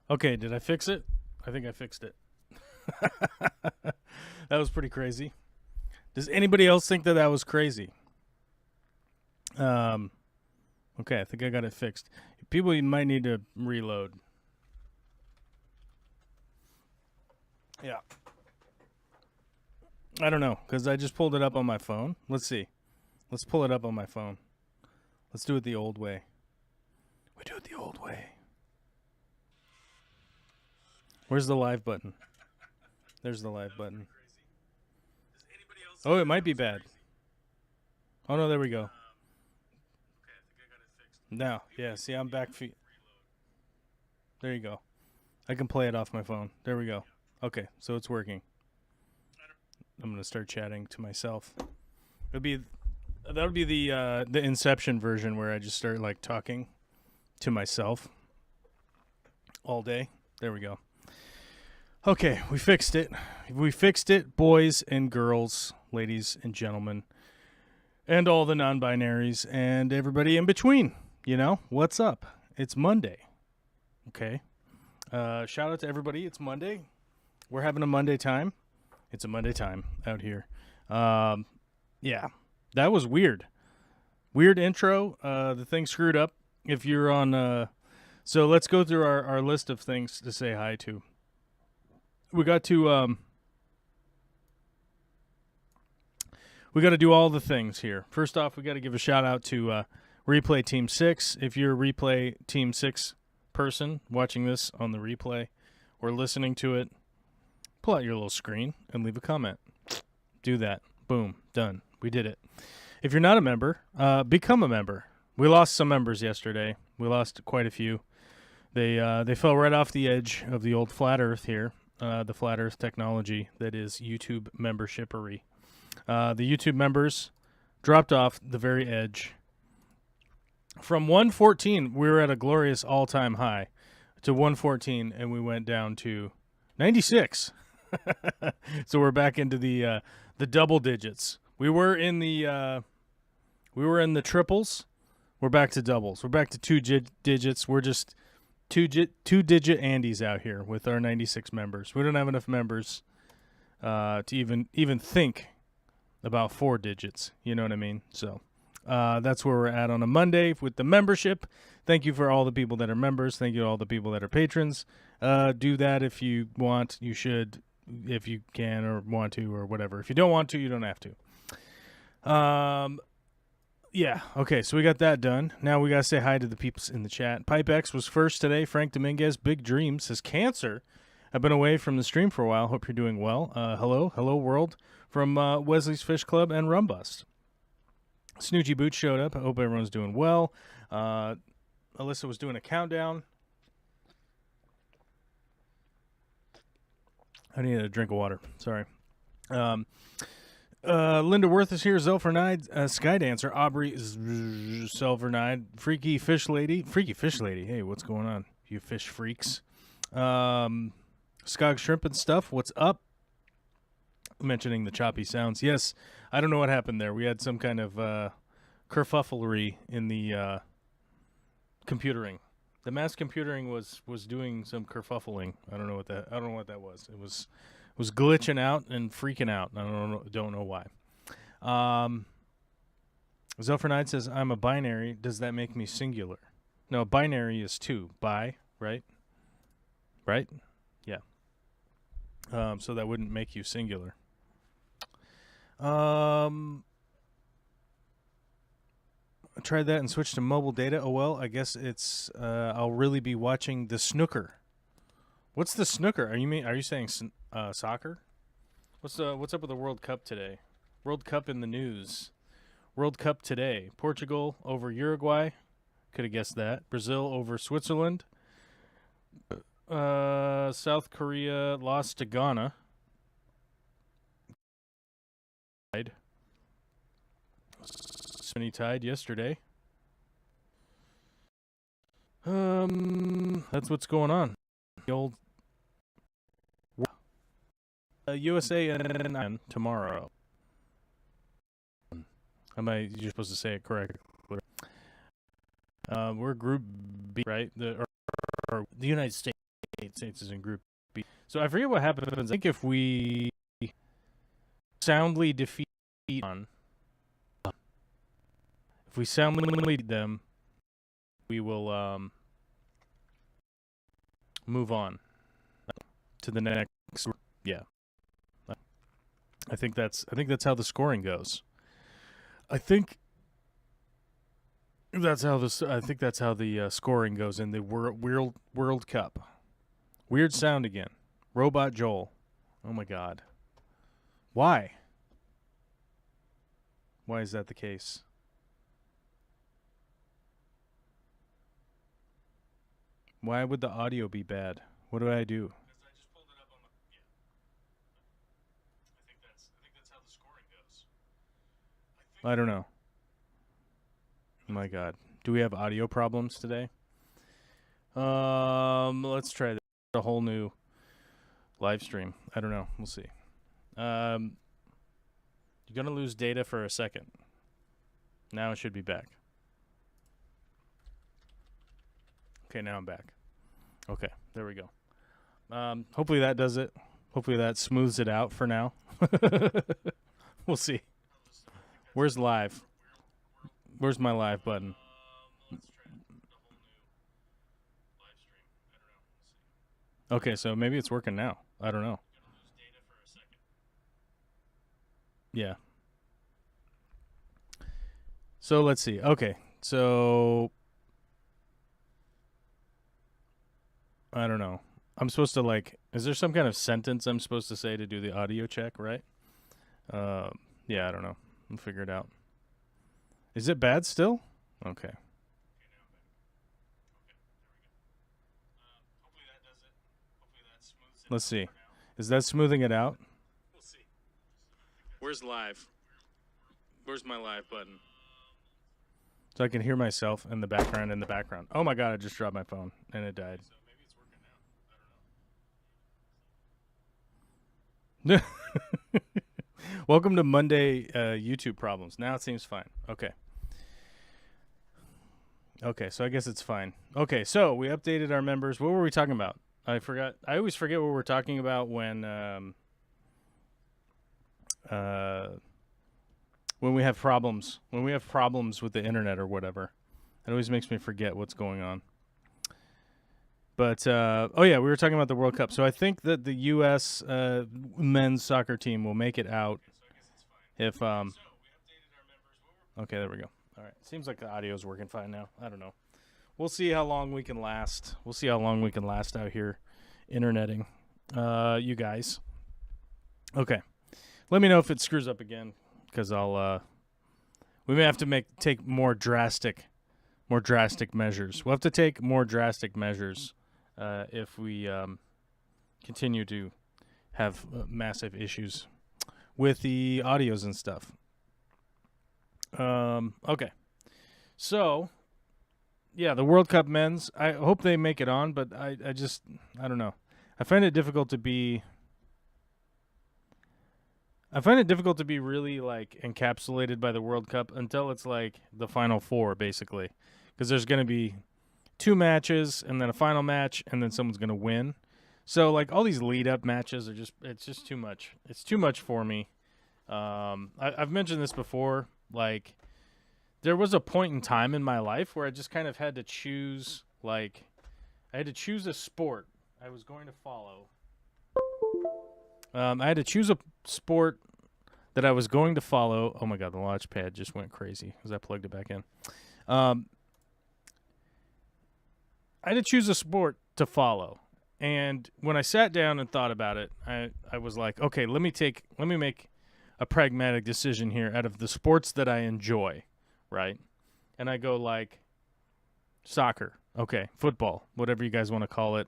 Okay, did I fix it? I think I fixed it. That was pretty crazy. Does anybody else think that that was crazy? Um, okay, I think I got it fixed. People, you might need to reload. Yeah. I don't know, because I just pulled it up on my phone. Let's see. Let's pull it up on my phone. Let's do it the old way. We do it the old way. Where's the live button? There's the live button. Oh, it might be bad. Oh, no, there we go. Now, yeah, see, I'm back feet. There you go. I can play it off my phone. There we go. Okay, so it's working. I'm gonna start chatting to myself. That would be the Inception version where I just start like talking to myself all day. There we go. Okay, we fixed it. We fixed it, boys and girls, ladies and gentlemen, and all the non-binaries and everybody in between. You know, what's up? It's Monday. Okay. Shout out to everybody. It's Monday. We're having a Monday time. It's a Monday time out here. Yeah, that was weird. Weird intro. The thing screwed up. If you're on, so let's go through our list of things to say hi to. We got to do all the things here. First off, we got to give a shout out to Replay Team 6. If you're a Replay Team 6 person watching this on the replay or listening to it, pull out your little screen and leave a comment. Do that. Boom. Done. We did it. If you're not a member, become a member. We lost some members yesterday. We lost quite a few. They fell right off the edge of the old flat earth here, the flat earth technology that is YouTube membershipery. The YouTube members dropped off the very edge. From 114, we were at a glorious all-time high, to 114, and we went down to 96. So we're back into the double digits. We were in the triples. We're back to doubles. We're back to two digits. We're just two-digit Andes out here with our 96 members. We don't have enough members to even think about 4 digits. You know what I mean? So that's where we're at on a Monday with the membership. Thank you for all the people that are members. Thank you to all the people that are patrons. Do that if you want. You should, if you can or want to or whatever. If you don't want to, you don't have to. Yeah. Okay, so we got that done. Now we got to say hi to the people in the chat. PipeX was first today. Frank Dominguez, Big Dreams, says cancer. I've been away from the stream for a while. Hope you're doing well. Hello world from Wesley's Fish Club and Rumbust. Snoochie Boots showed up. I hope everyone's doing well. Alyssa was doing a countdown. I need a drink of water. Sorry. Linda Worth is here. Zelfernide, Skydancer, Aubrey Zelfernide, Freaky Fish Lady. Hey, what's going on, you fish freaks? Skog Shrimp and Stuff. What's up? Mentioning the choppy sounds. Yes, I don't know what happened there. We had some kind of kerfufflery in the computering. The mass computering was doing some kerfuffling. I don't know what that was. It was glitching out and freaking out. I don't know why. Zelfernide says, I'm a binary. Does that make me singular? No, binary is 2. Bi, right? Right? Yeah. So that wouldn't make you singular. I tried that and switched to mobile data. Oh, well, I guess it's, I'll really be watching the snooker. What's the snooker? Are you saying soccer? What's up with the World Cup today? World Cup in the news. World Cup today. Portugal over Uruguay. Could have guessed that. Brazil over Switzerland. South Korea lost to Ghana. Germany tied yesterday. That's what's going on. The old USA and tomorrow. You're supposed to say it correctly. We're Group B, right? The United States United States is in Group B. So I forget what happens. I think if we soundly defeat them, we will move on to the next. Yeah, I think that's how the scoring goes. I think that's how the scoring goes in the World Cup. Weird sound again. Robot Joel. Oh my God. Why? Why is that the case? Why would the audio be bad? What do I do? Because I just pulled it up on my. Yeah. I think that's how the scoring goes. I don't know. Oh my God. Do we have audio problems today? Let's try a whole new live stream. I don't know. We'll see. You're gonna lose data for a second. Now it should be back. Okay, now I'm back. Okay, there we go. Hopefully that does it. Hopefully that smooths it out for now. We'll see. Where's live? Where's my live button? Okay, so maybe it's working now. I don't know. Yeah. So let's see. Okay, so I don't know. I'm supposed to is there some kind of sentence I'm supposed to say to do the audio check, right? Yeah, I don't know. We'll figure it out. Is it bad still? Okay. Let's see. Is that smoothing it out? We'll see. Where's live? Where's my live button? So I can hear myself in the background. Oh my God, I just dropped my phone and it died. So maybe it's working now. I don't know. Welcome to Monday YouTube problems. Now it seems fine. Okay. Okay, so I guess it's fine. Okay, so we updated our members. What were we talking about? I forgot. I always forget what we're talking about when we have problems. When we have problems with the internet or whatever. It always makes me forget what's going on. But oh yeah, we were talking about the World Cup. So I think that the U.S. Men's soccer team will make it out if Okay, there we go. All right. Seems like the audio is working fine now. I don't know. We'll see how long we can last. We'll see how long we can last out here interneting. You guys. Okay. Let me know if it screws up again, because we may have to take more drastic measures. We'll have to take more drastic measures if we continue to have massive issues with the audios and stuff. Okay. So, yeah, the World Cup men's, I hope they make it on, but I don't know. I find it difficult to be really encapsulated by the World Cup until it's the Final Four, basically, because there's going to be 2 matches and then a final match and then someone's going to win. So all these lead up matches are it's just too much. It's too much for me. I've mentioned this before. There was a point in time in my life where I just kind of had to choose, I had to choose a sport I was going to follow. I had to choose a sport that I was going to follow. Oh my God, the launch pad just went crazy because I plugged it back in. I had to choose a sport to follow. And when I sat down and thought about it, I was like, okay, let me make a pragmatic decision here out of the sports that I enjoy, right? And I go soccer, okay, football, whatever you guys want to call it,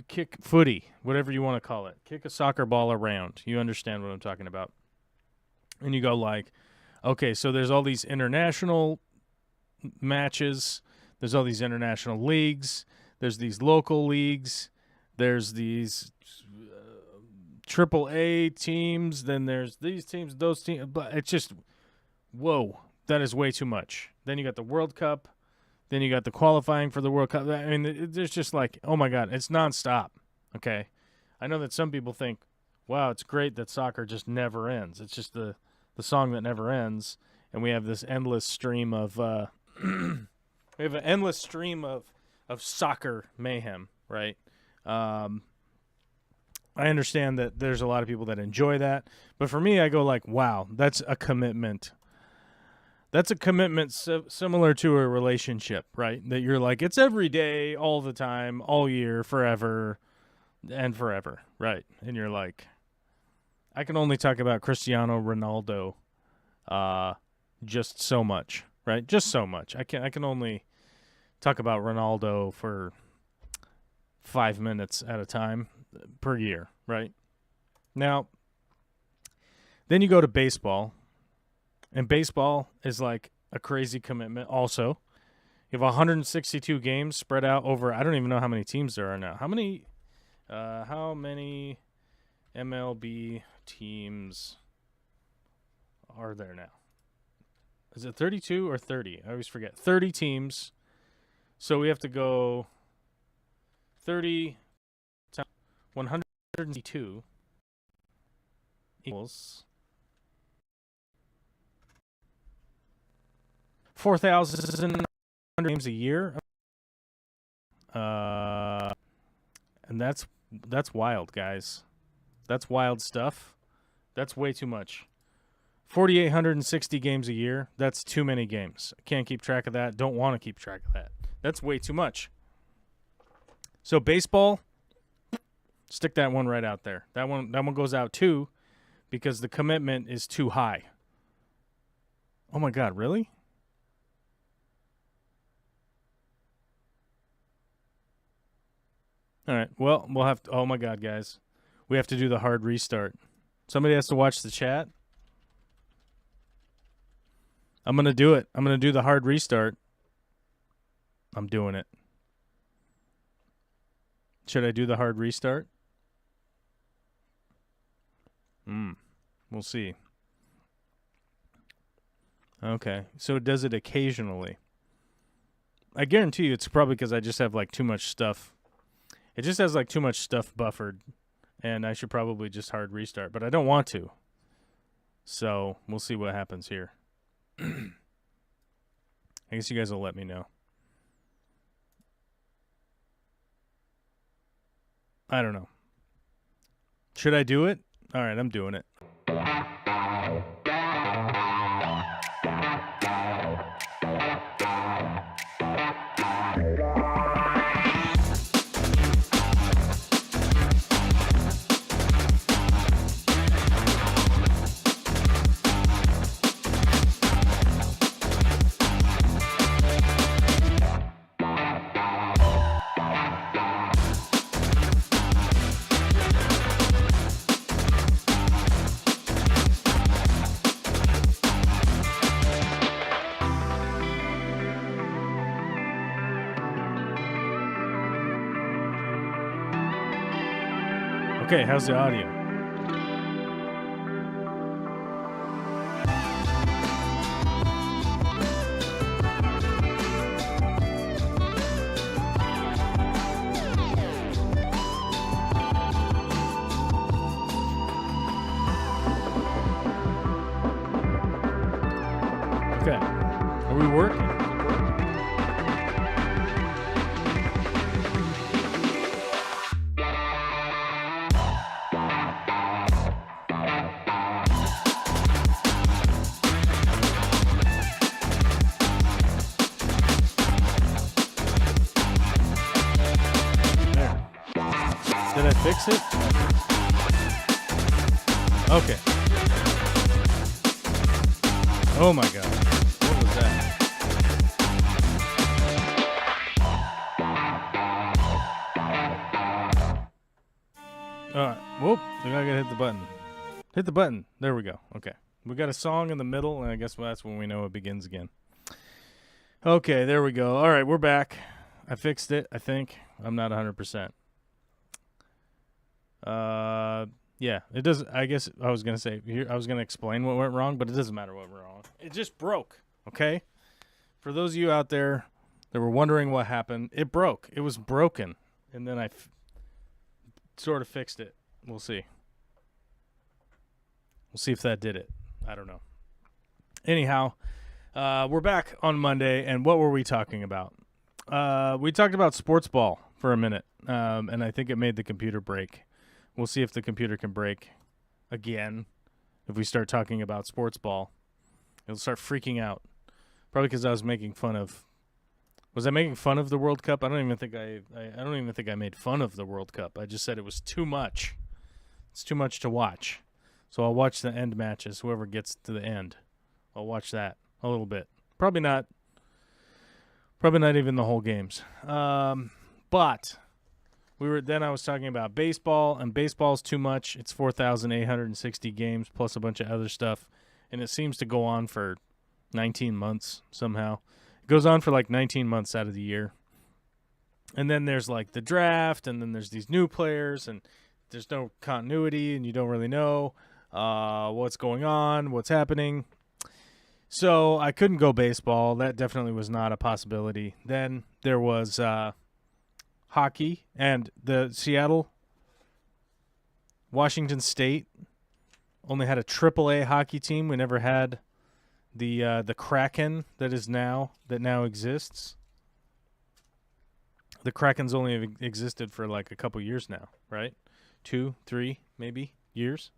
kick footy, whatever you want to call it, kick a soccer ball around. You understand what I'm talking about. And you go okay, so there's all these international matches, there's all these international leagues, there's these local leagues, there's these AAA teams, then there's these teams, those teams, but it's just, whoa, that is way too much. Then you got the World Cup, Then you got the qualifying for the World Cup. I mean, there's just like, oh my God, it's nonstop. Okay, I know that some people think, wow, it's great that soccer just never ends. It's just the song that never ends, and we have this endless stream of we have an endless stream of soccer mayhem, right? I understand that there's a lot of people that enjoy that, but for me, I go like, wow, that's a commitment. That's a commitment similar to a relationship, right? That you're like, it's every day, all the time, all year, forever, and forever, right? And you're like, I can only talk about Cristiano Ronaldo just so much, right? Just so much. I can only talk about Ronaldo for 5 minutes at a time per year, right? Now, then you go to baseball, and baseball is like a crazy commitment also. You have 162 games spread out over, I don't even know how many teams there are now. How many MLB teams are there now? Is it 32 or 30? I always forget. 30 teams. So we have to go 30 times 162 equals 4,000 games a year. And that's wild, guys. That's wild stuff. That's way too much. 4,860 games a year. That's too many games. Can't keep track of that. Don't want to keep track of that. That's way too much. So baseball, stick that one right out there. That one goes out too, because the commitment is too high. Oh my God, really? All right. Well, we'll have to. Oh my God, guys, we have to do the hard restart. Somebody has to watch the chat. I'm gonna do it. I'm gonna do the hard restart. I'm doing it. Should I do the hard restart? We'll see. Okay, so it does it occasionally. I guarantee you it's probably because I just have like too much stuff. It just has like too much stuff buffered, and I should probably just hard restart, but I don't want to. So we'll see what happens here. I guess you guys will let me know. I don't know. Should I do it? All right, I'm doing it. Okay, how's the audio? Okay, are we working? Did I fix it? Okay. Oh my God. What was that? Alright. Whoop. I gotta hit the button. Hit the button. There we go. Okay. We got a song in the middle, and I guess that's when we know it begins again. Okay, there we go. Alright, we're back. I fixed it, I think. I'm not 100%. Yeah, it does. I guess I was going to say here, I was going to explain what went wrong, but it doesn't matter what went wrong. It just broke. Okay. For those of you out there They were wondering what happened. It broke. It was broken. And then I sort of fixed it. We'll see. We'll see if that did it. I don't know. Anyhow, we're back on Monday, and what were we talking about? We talked about sports ball for a minute, and I think it made the computer break. We'll see if the computer can break again if we start talking about sports ball. It'll start freaking out. Probably because I was making fun of... Was I making fun of the World Cup? I don't even think I made fun of the World Cup. I just said it was too much. It's too much to watch. So I'll watch the end matches, whoever gets to the end. I'll watch that a little bit. Probably not even the whole games. But I was talking about baseball, and baseball's too much. It's 4,860 games plus a bunch of other stuff, and it seems to go on for 19 months somehow. It goes on for like 19 months out of the year. And then there's like the draft, and then there's these new players, and there's no continuity, and you don't really know what's going on, what's happening. So I couldn't go baseball. That definitely was not a possibility. Then there was hockey, and the Washington State only had a AAA hockey team. We never had the Kraken that now exists. The Kraken's only existed for like a couple years now, right? 2, 3, maybe years.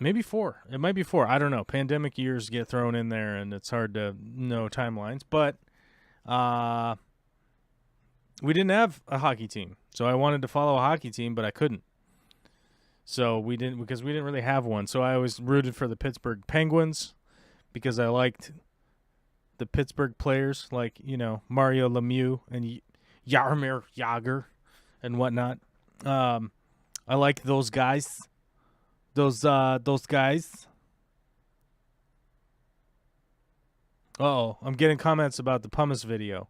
Maybe 4. It might be 4. I don't know. Pandemic years get thrown in there, and it's hard to know timelines. But we didn't have a hockey team, so I wanted to follow a hockey team, but I couldn't. So we didn't really have one. So I always rooted for the Pittsburgh Penguins because I liked the Pittsburgh players, like Mario Lemieux and Jaromir Jagr and whatnot. I like those guys. Those guys. Uh-oh, I'm getting comments about the pumice video.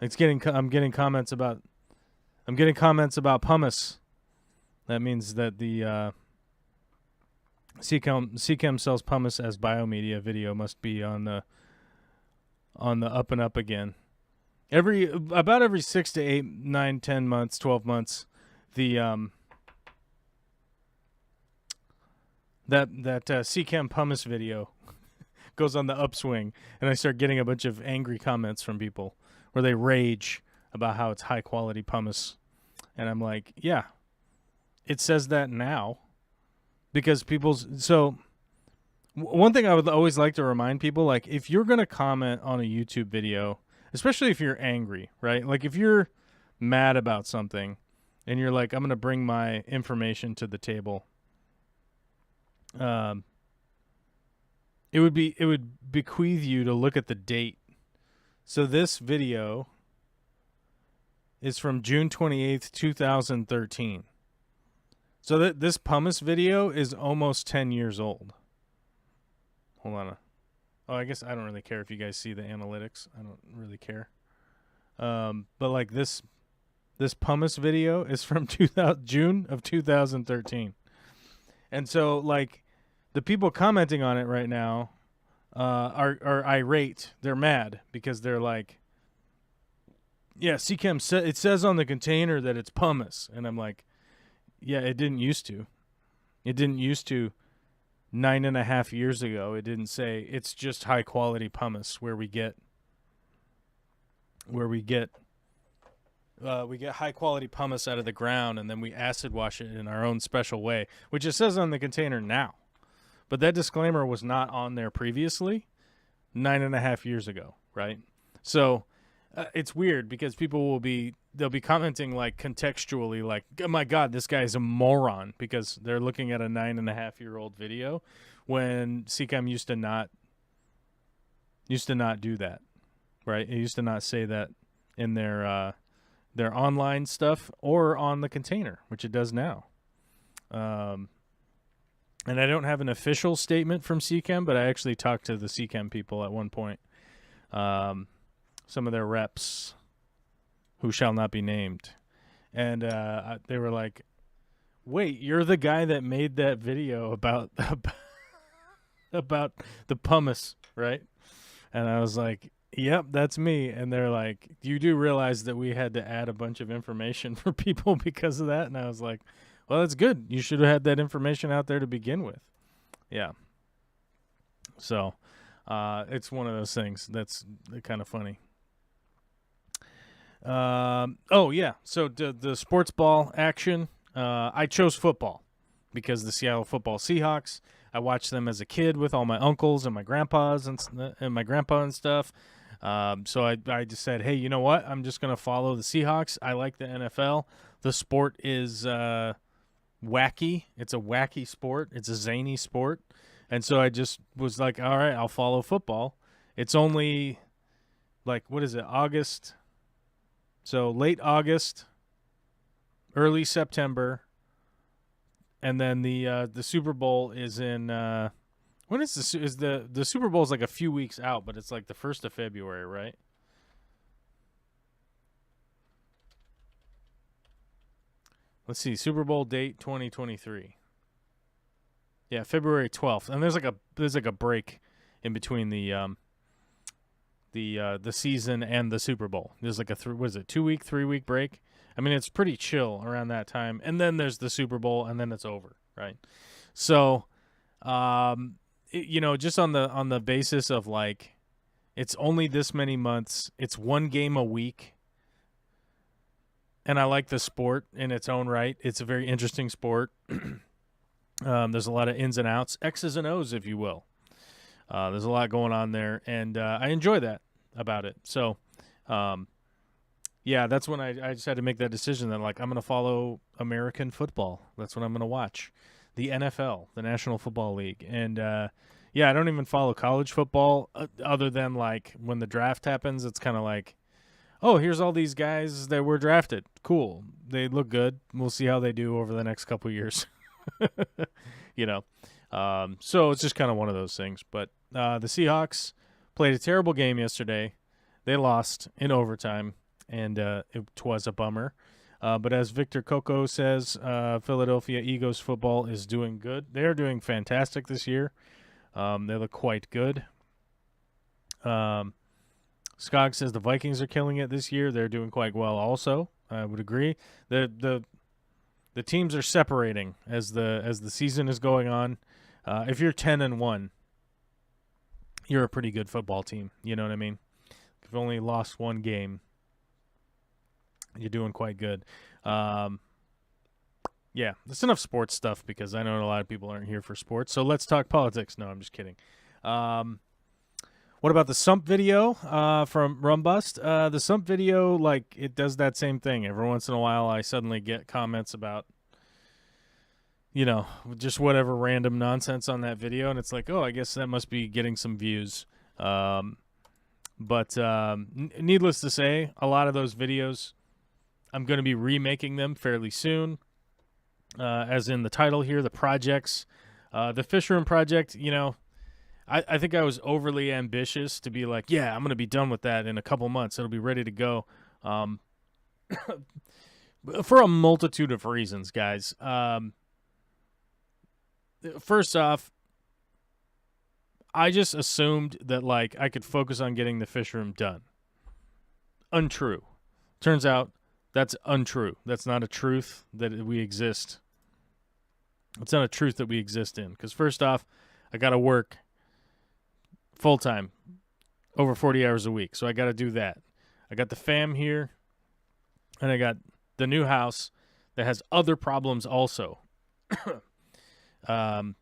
I'm getting comments about pumice. That means that the CChem sells pumice as biomedia video must be on the up and up again. About every 6 to 8, 9, 10 months, 12 months, the that CChem pumice video goes on the upswing, and I start getting a bunch of angry comments from people where they rage about how it's high quality pumice, and I'm like, yeah, it says that now, because one thing I would always like to remind people, like, if you're gonna comment on a YouTube video, especially if you're angry, right? Like if you're mad about something, and you're like, I'm gonna bring my information to the table. It would bequeath you to look at the date. So this video is from June 28th, 2013. So this pumice video is almost 10 years old. Hold on. I guess I don't really care if you guys see the analytics. I don't really care. But like this pumice video is from June of 2013. And so, like, the people commenting on it right now are irate. They're mad because they're like, yeah, CChem it says on the container that it's pumice. And I'm like, yeah, it didn't used to. It didn't used to 9.5 years ago. It didn't say it's just high quality pumice where we get high quality pumice out of the ground, and then we acid wash it in our own special way, which it says on the container now. But that disclaimer was not on there previously 9.5 years ago, right? So it's weird because they'll be commenting like contextually, like, oh my God, this guy is a moron, because they're looking at a 9.5-year-old video when CChem used to not do that, right? It used to not say that in their online stuff or on the container, which it does now. And I don't have an official statement from CChem, but I actually talked to the CChem people at one point. Some of their reps who shall not be named. And they were like, wait, you're the guy that made that video about the pumice, right? And I was like, Yep, that's me. And they're like, you do realize that we had to add a bunch of information for people because of that? And I was like, well, that's good. You should have had that information out there to begin with. Yeah. So it's one of those things that's kind of funny. Oh, yeah. So the sports ball action, I chose football because the Seattle football Seahawks. I watched them as a kid with all my uncles and my grandpas and my grandpa and stuff. So I just said, hey, you know what? I'm just going to follow the Seahawks. I like the NFL. The sport is wacky. It's a wacky sport. It's a zany sport. And so I just was like, all right, I'll follow football. It's only like, what is it, August? So late August, early September, and then the Super Bowl is in when is the Super Bowl is like a few weeks out, but it's like the 1st of February, right? Let's see, Super Bowl date 2023. Yeah, February 12th. And there's like a break in between the season and the Super Bowl. There's like a 2-week, 3-week break. I mean, it's pretty chill around that time. And then there's the Super Bowl, and then it's over, right? So, just on the basis of like, it's only this many months. It's one game a week. And I like the sport in its own right. It's a very interesting sport. There's a lot of ins and outs, X's and O's, if you will. There's a lot going on there, and I enjoy that about it. So, yeah, that's when I just had to make that decision that, like, I'm going to follow American football. That's what I'm going to watch. The NFL, the National Football League. And, yeah, I don't even follow college football other than, like, when the draft happens, it's kind of like, oh, here's all these guys that were drafted. Cool. They look good. We'll see how they do over the next couple years. So it's just kind of one of those things. But the Seahawks played a terrible game yesterday. They lost in overtime, and it was a bummer. But as Victor Coco says, Philadelphia Eagles football is doing good. They are doing fantastic this year. They look quite good. Skog says the Vikings are killing it this year. They're doing quite well also. I would agree. The teams are separating as the season is going on. If you're 10-1, you're a pretty good football team. You know what I mean? If you've only lost one game, you're doing quite good. Yeah, that's enough sports stuff because I know a lot of people aren't here for sports. So let's talk politics. No, I'm just kidding. What about the Sump video from Rumbust? The Sump video, like, it does that same thing. Every once in a while, I suddenly get comments about, just whatever random nonsense on that video, and it's like, oh, I guess that must be getting some views. But needless to say, a lot of those videos, I'm going to be remaking them fairly soon. As in the title here, the projects. The Fish Room Project, I think I was overly ambitious to be like, yeah, I'm going to be done with that in a couple months. It'll be ready to go. For a multitude of reasons, guys. First off, I just assumed that, like, I could focus on getting the Fish Room done. Untrue. Turns out that's untrue. That's not a truth that we exist. It's not a truth that we exist in. Because first off, I got to work full-time, over 40 hours a week. So I got to do that. I got the fam here, and I got the new house that has other problems also. I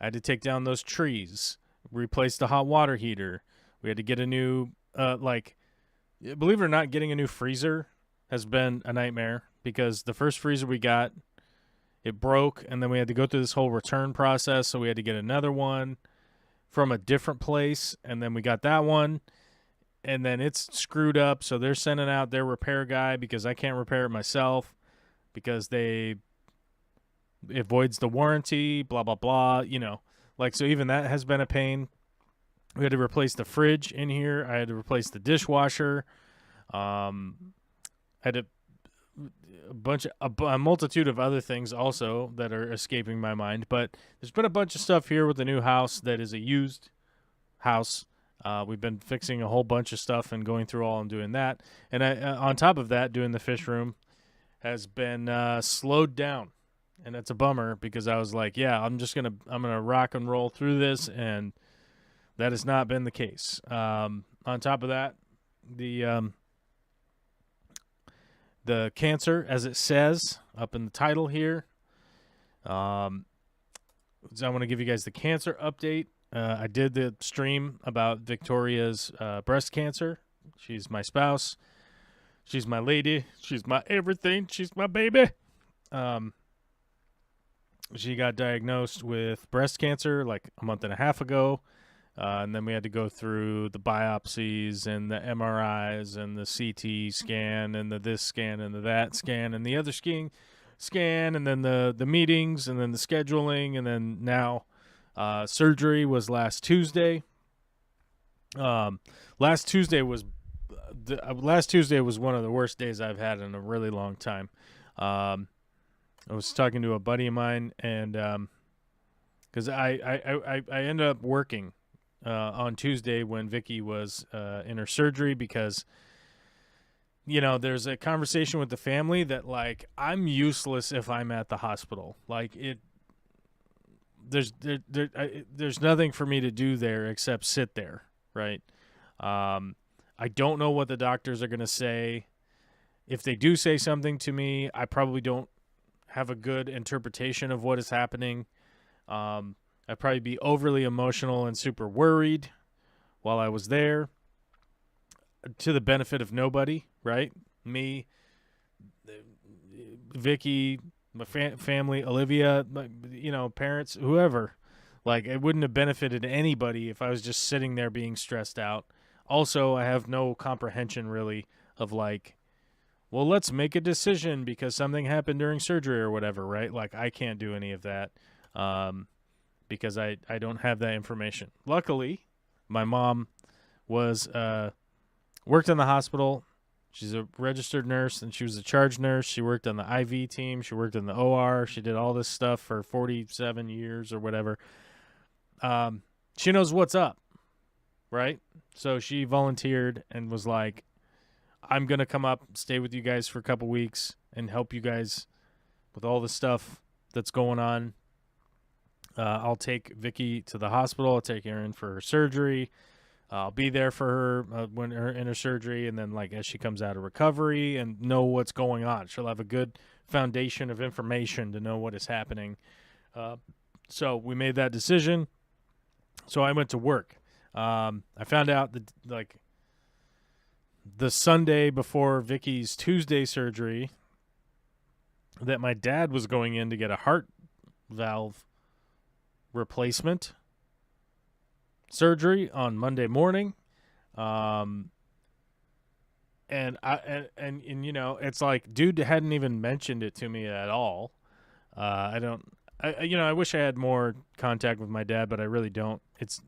had to take down those trees, replace the hot water heater. We had to get a new, believe it or not, getting a new freezer has been a nightmare because the first freezer we got, it broke, and then we had to go through this whole return process, so we had to get another one from a different place, and then we got that one, and then it's screwed up, so they're sending out their repair guy because I can't repair it myself because it voids the warranty, blah, blah, blah, so even that has been a pain. We had to replace the fridge in here. I had to replace the dishwasher. Had to a multitude of other things also that are escaping my mind, but there's been a bunch of stuff here with the new house that is a used house, We've been fixing a whole bunch of stuff and going through all and doing that. And on top of that, doing the fish room has been slowed down. And that's a bummer because I was like, yeah, I'm gonna rock and roll through this, and that has not been the case. On top of that, the cancer, as it says up in the title here, so I want to give you guys the cancer update. I did the stream about Victoria's breast cancer. She's my spouse. She's my lady. She's my everything. She's my baby. She got diagnosed with breast cancer like a month and a half ago. And then we had to go through the biopsies and the MRIs and the CT scan and the this scan and the that scan and the other scan and then the meetings and then the scheduling and then now surgery was last Tuesday. Last Tuesday was one of the worst days I've had in a really long time. I was talking to a buddy of mine, and because I ended up working on Tuesday when Vicky was in her surgery because, you know, there's a conversation with the family that, like, I'm useless if I'm at the hospital. Like, there's nothing for me to do there except sit there, right? I don't know what the doctors are going to say. If they do say something to me, I probably don't have a good interpretation of what is happening. I'd probably be overly emotional and super worried while I was there, to the benefit of nobody, right? Me, Vicky, my family, Olivia, you know, parents, whoever. Like, it wouldn't have benefited anybody if I was just sitting there being stressed out. Also, I have no comprehension really of, like, well, let's make a decision because something happened during surgery or whatever, right? Like, I can't do any of that because I don't have that information. Luckily, my mom was worked in the hospital. She's a registered nurse, and she was a charge nurse. She worked on the IV team. She worked in the OR. She did all this stuff for 47 years or whatever. She knows what's up, right? So she volunteered and was like, I'm going to come up, stay with you guys for a couple weeks, and help you guys with all the stuff that's going on. I'll take Vicky to the hospital. I'll take her in for her surgery. I'll be there for her when her in her surgery, and then, like, as she comes out of recovery, and know what's going on. She'll have a good foundation of information to know what is happening. So we made that decision. So I went to work. I found out that, like, the Sunday before Vicky's Tuesday surgery, that my dad was going in to get a heart valve replacement surgery on Monday morning. And you know, it's like, dude hadn't even mentioned it to me at all. I wish I had more contact with my dad, but I really don't. It's,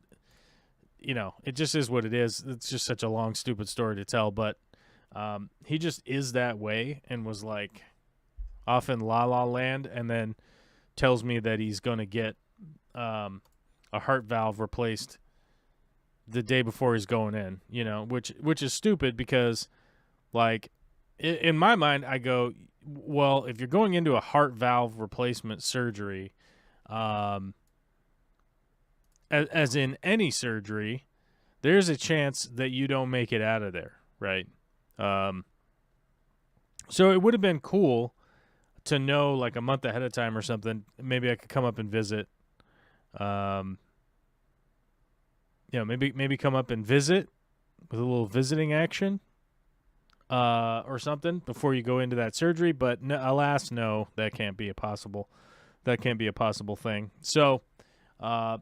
you know, it just is what it is. It's just such a long, stupid story to tell, but he just is that way and was, like, off in La La Land, and then tells me that he's going to get a heart valve replaced the day before he's going in, you know, which is stupid because, like, in my mind, I go, well, if you're going into a heart valve replacement surgery, as in any surgery, there's a chance that you don't make it out of there, right? So it would have been cool to know, like, a month ahead of time or something. Maybe I could come up and visit. Maybe come up and visit with a little visiting action or something before you go into that surgery. But no, alas, no, that can't be a possible thing. So on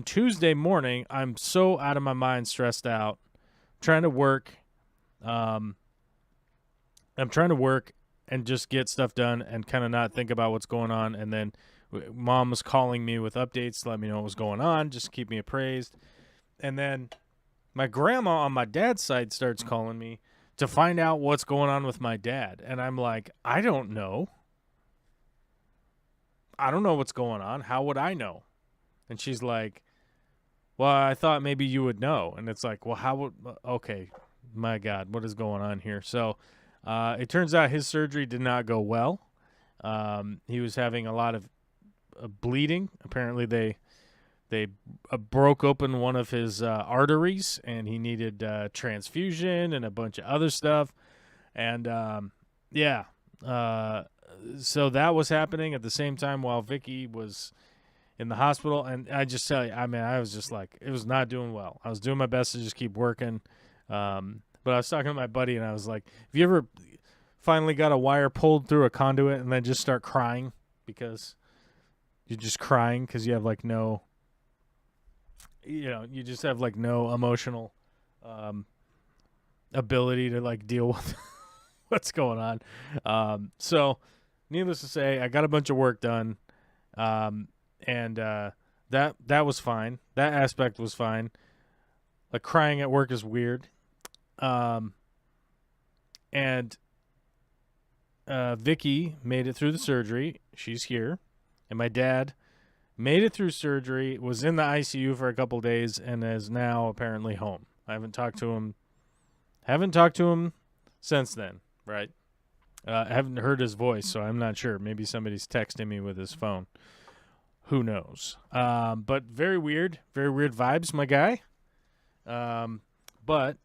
Tuesday morning, I'm so out of my mind, stressed out, trying to work. I'm trying to work and just get stuff done and kind of not think about what's going on. And then Mom was calling me with updates to let me know what was going on, just to keep me appraised. And then my grandma on my dad's side starts calling me to find out what's going on with my dad. And I'm like, I don't know. I don't know what's going on. How would I know? And she's like, well, I thought maybe you would know. And it's like, well, how would, okay, my God, what is going on here? So it turns out his surgery did not go well. He was having a lot of bleeding. Apparently, they broke open one of his arteries, and he needed transfusion and a bunch of other stuff. And yeah, so that was happening at the same time while Vicky was in the hospital. And I just tell you, I mean, I was just like, it was not doing well. I was doing my best to just keep working. But I was talking to my buddy, and I was like, have you ever finally got a wire pulled through a conduit and then just start crying because you're just crying because you have like no, you just have like no emotional ability to like deal with what's going on. So needless to say, I got a bunch of work done. And that was fine. That aspect was fine. Like crying at work is weird. And Vicky made it through the surgery. She's here. And my dad made it through surgery, was in the ICU for a couple days, and is now apparently home. I haven't talked to him since then, right? I haven't heard his voice, so I'm not sure. Maybe somebody's texting me with his phone. Who knows? But very weird vibes, my guy. But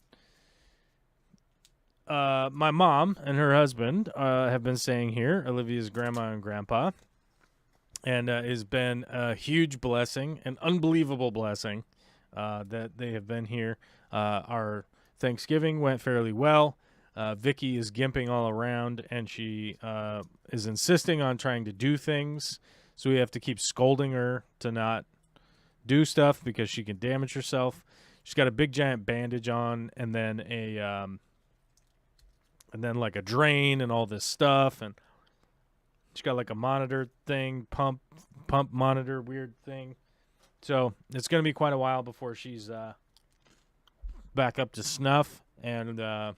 my mom and her husband have been staying here, Olivia's grandma and grandpa, and has been a huge blessing, an unbelievable blessing that they have been here. Our Thanksgiving went fairly well. Vicky is gimping all around, and she is insisting on trying to do things. So we have to keep scolding her to not do stuff because she can damage herself. She's got a big giant bandage on, and then like a drain and all this stuff, and she's got like a monitor thing, pump monitor, weird thing. So it's going to be quite a while before she's back up to snuff, and so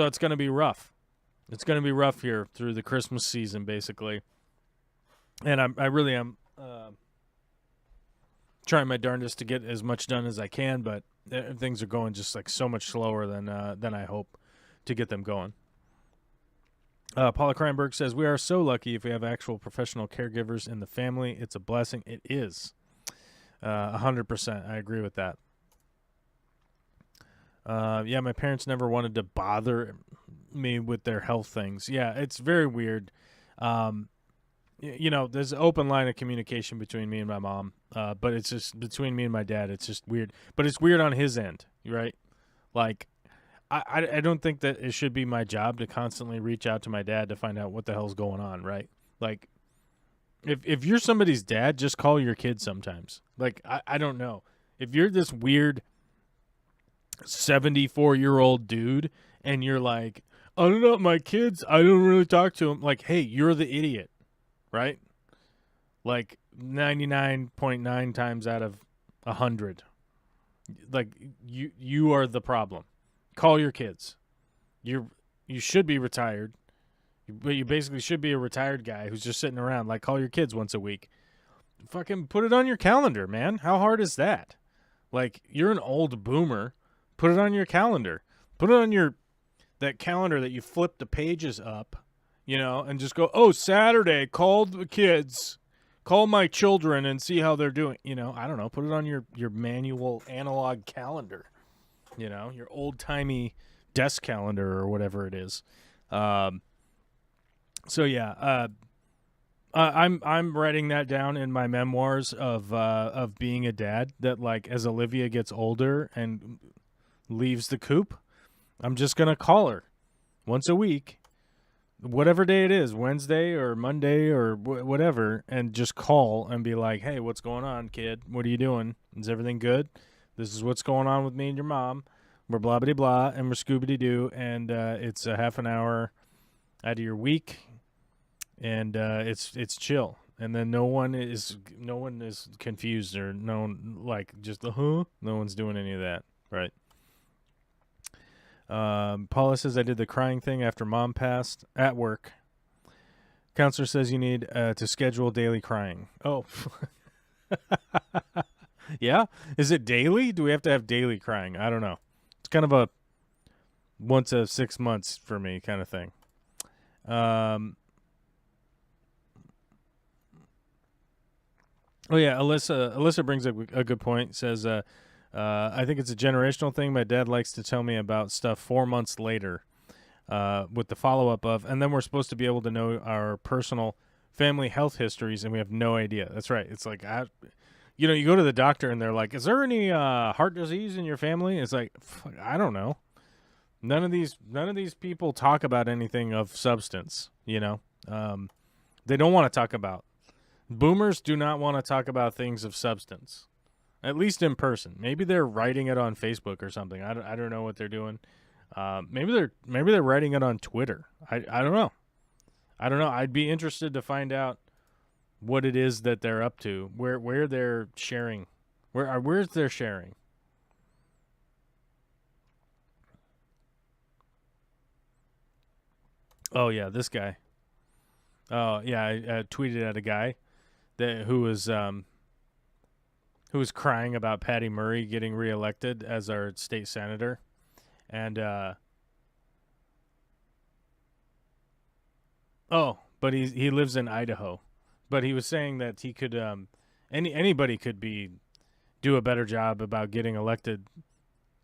it's going to be rough. It's going to be rough here through the Christmas season, basically. And I really am trying my darndest to get as much done as I can, but things are going just like so much slower than I hope to get them going. Paula Kreinberg says, we are so lucky if we have actual professional caregivers in the family. It's a blessing. It is. 100%. I agree with that. Yeah, my parents never wanted to bother me with their health things. Yeah, it's very weird. There's an open line of communication between me and my mom, but it's just between me and my dad. It's just weird. But it's weird on his end, right? Like, I don't think that it should be my job to constantly reach out to my dad to find out what the hell's going on, right? Like, if you're somebody's dad, just call your kid sometimes. Like, I don't know. If you're this weird 74-year-old dude and you're like, I don't know, my kids, I don't really talk to them. Like, hey, you're the idiot, right? Like 99.9 times out of 100. Like, you are the problem. Call your kids. You should be retired, but you basically should be a retired guy who's just sitting around. Like, call your kids once a week. Fucking put it on your calendar, man. How hard is that? Like, you're an old boomer. Put it on your calendar. Put it on that calendar that you flip the pages up, and just go, oh, Saturday, call the kids. Call my children and see how they're doing. I don't know. Put it on your manual analog calendar. Your old-timey desk calendar or whatever it is. So, yeah. I'm writing that down in my memoirs of being a dad, that, like, as Olivia gets older and leaves the coop, I'm just going to call her once a week, whatever day it is, Wednesday or Monday or whatever, and just call and be like, hey, what's going on, kid? What are you doing? Is everything good? This is what's going on with me and your mom. We're blah-biddy-blah, and we're Scooby-Doo, and it's a half an hour out of your week, and it's chill. And then no one is confused or no one's doing any of that, right? Paula says, I did the crying thing after mom passed at work. Counselor says you need to schedule daily crying. Oh. Yeah? Is it daily? Do we have to have daily crying? I don't know. It's kind of a once a 6 months for me kind of thing. Oh yeah, Alyssa brings up a good point. Says, I think it's a generational thing. My dad likes to tell me about stuff 4 months later, with the follow up of, and then we're supposed to be able to know our personal family health histories, and we have no idea. That's right. It's like, you go to the doctor and they're like, "Is there any heart disease in your family?" It's like, I don't know. None of these people talk about anything of substance. They don't want to talk about. Boomers do not want to talk about things of substance, at least in person. Maybe they're writing it on Facebook or something. I don't know what they're doing. Maybe they're writing it on Twitter. I don't know. I don't know. I'd be interested to find out what it is that they're up to. Where they're sharing. Where's their sharing? Oh yeah, this guy. Oh yeah, I tweeted at a guy who was crying about Patty Murray getting reelected as our state senator, and but he lives in Idaho, but he was saying that he could anybody could do a better job about getting elected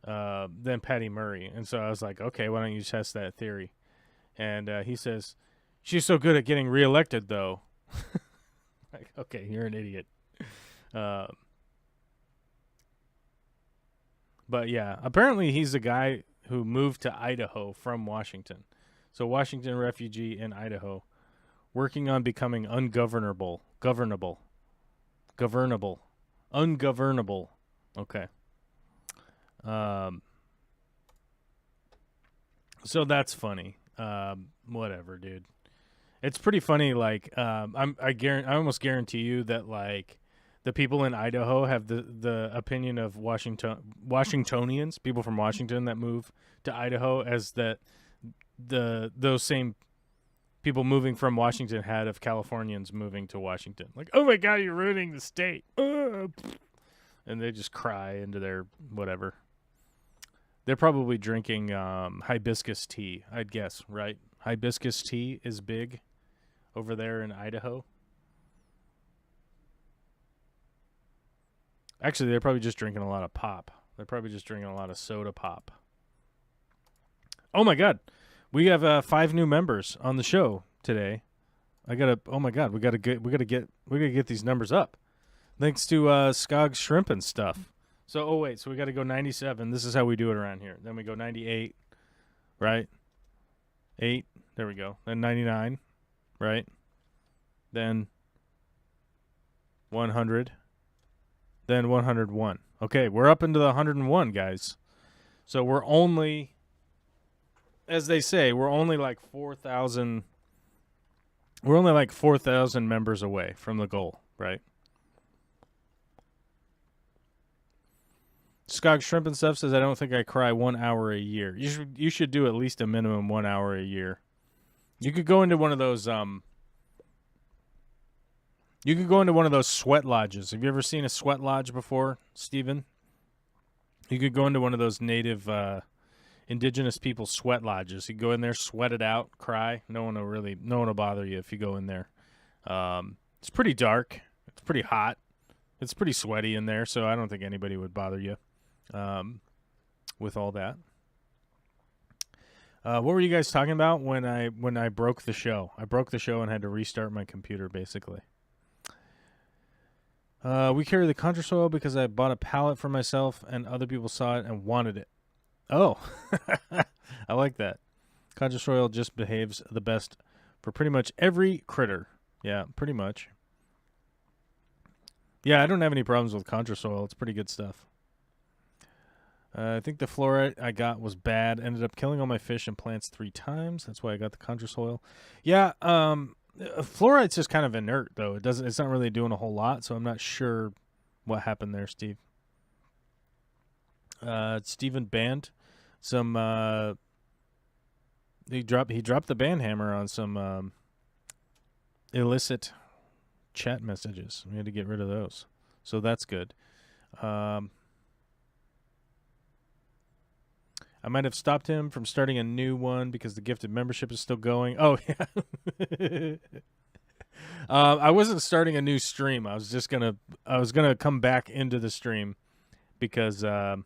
than Patty Murray, and so I was like, okay, why don't you test that theory? And he says, she's so good at getting reelected, though. Like, okay, you're an idiot. But yeah, apparently he's a guy who moved to Idaho from Washington. So Washington refugee in Idaho, working on becoming ungovernable. Okay. So that's funny. Whatever, dude. It's pretty funny. Like, I almost guarantee you that like the people in Idaho have the opinion of Washingtonians, people from Washington that move to Idaho, as that those same people moving from Washington had of Californians moving to Washington. Like, oh my God, you're ruining the state, and they just cry into their whatever. They're probably drinking hibiscus tea, I'd guess, right? Hibiscus tea is big over there in Idaho. Actually, they're probably just drinking a lot of pop. They're probably just drinking a lot of soda pop. Oh my God, we have 5 new members on the show today. Oh my God, we gotta get these numbers up. Thanks to Skog Shrimp and stuff. So we got to go 97. This is how we do it around here. Then we go 98, right? 8. There we go. Then 99, right? Then 100. Then 101. Okay, we're up into the 101, guys. So we're only, as they say, we're only like 4,000. We're only like 4,000 members away from the goal, right? Skog Shrimp and stuff says, I don't think I cry 1 hour a year. You should do at least a minimum 1 hour a year. You could go into one of those sweat lodges. Have you ever seen a sweat lodge before, Steven? You could go into one of those native indigenous people sweat lodges. You go in there, sweat it out, cry. No one will bother you if you go in there. It's pretty dark. It's pretty hot. It's pretty sweaty in there, so I don't think anybody would bother you with all that. What were you guys talking about when I broke the show? I broke the show and had to restart my computer, basically. We carry the contrasoil because I bought a pallet for myself and other people saw it and wanted it. Oh, I like that. Contrasoil just behaves the best for pretty much every critter. Yeah, pretty much. Yeah, I don't have any problems with contrasoil. It's pretty good stuff. I think the fluorite I got was bad. Ended up killing all my fish and plants 3 times. That's why I got the contrasoil. Yeah, fluorite's just kind of inert, though. It's not really doing a whole lot, so I'm not sure what happened there, Steve. Steven banned some. He dropped the ban hammer on some illicit chat messages. We had to get rid of those. So that's good. I might have stopped him from starting a new one because the gifted membership is still going. Oh, yeah. I wasn't starting a new stream. I was gonna come back into the stream because, well,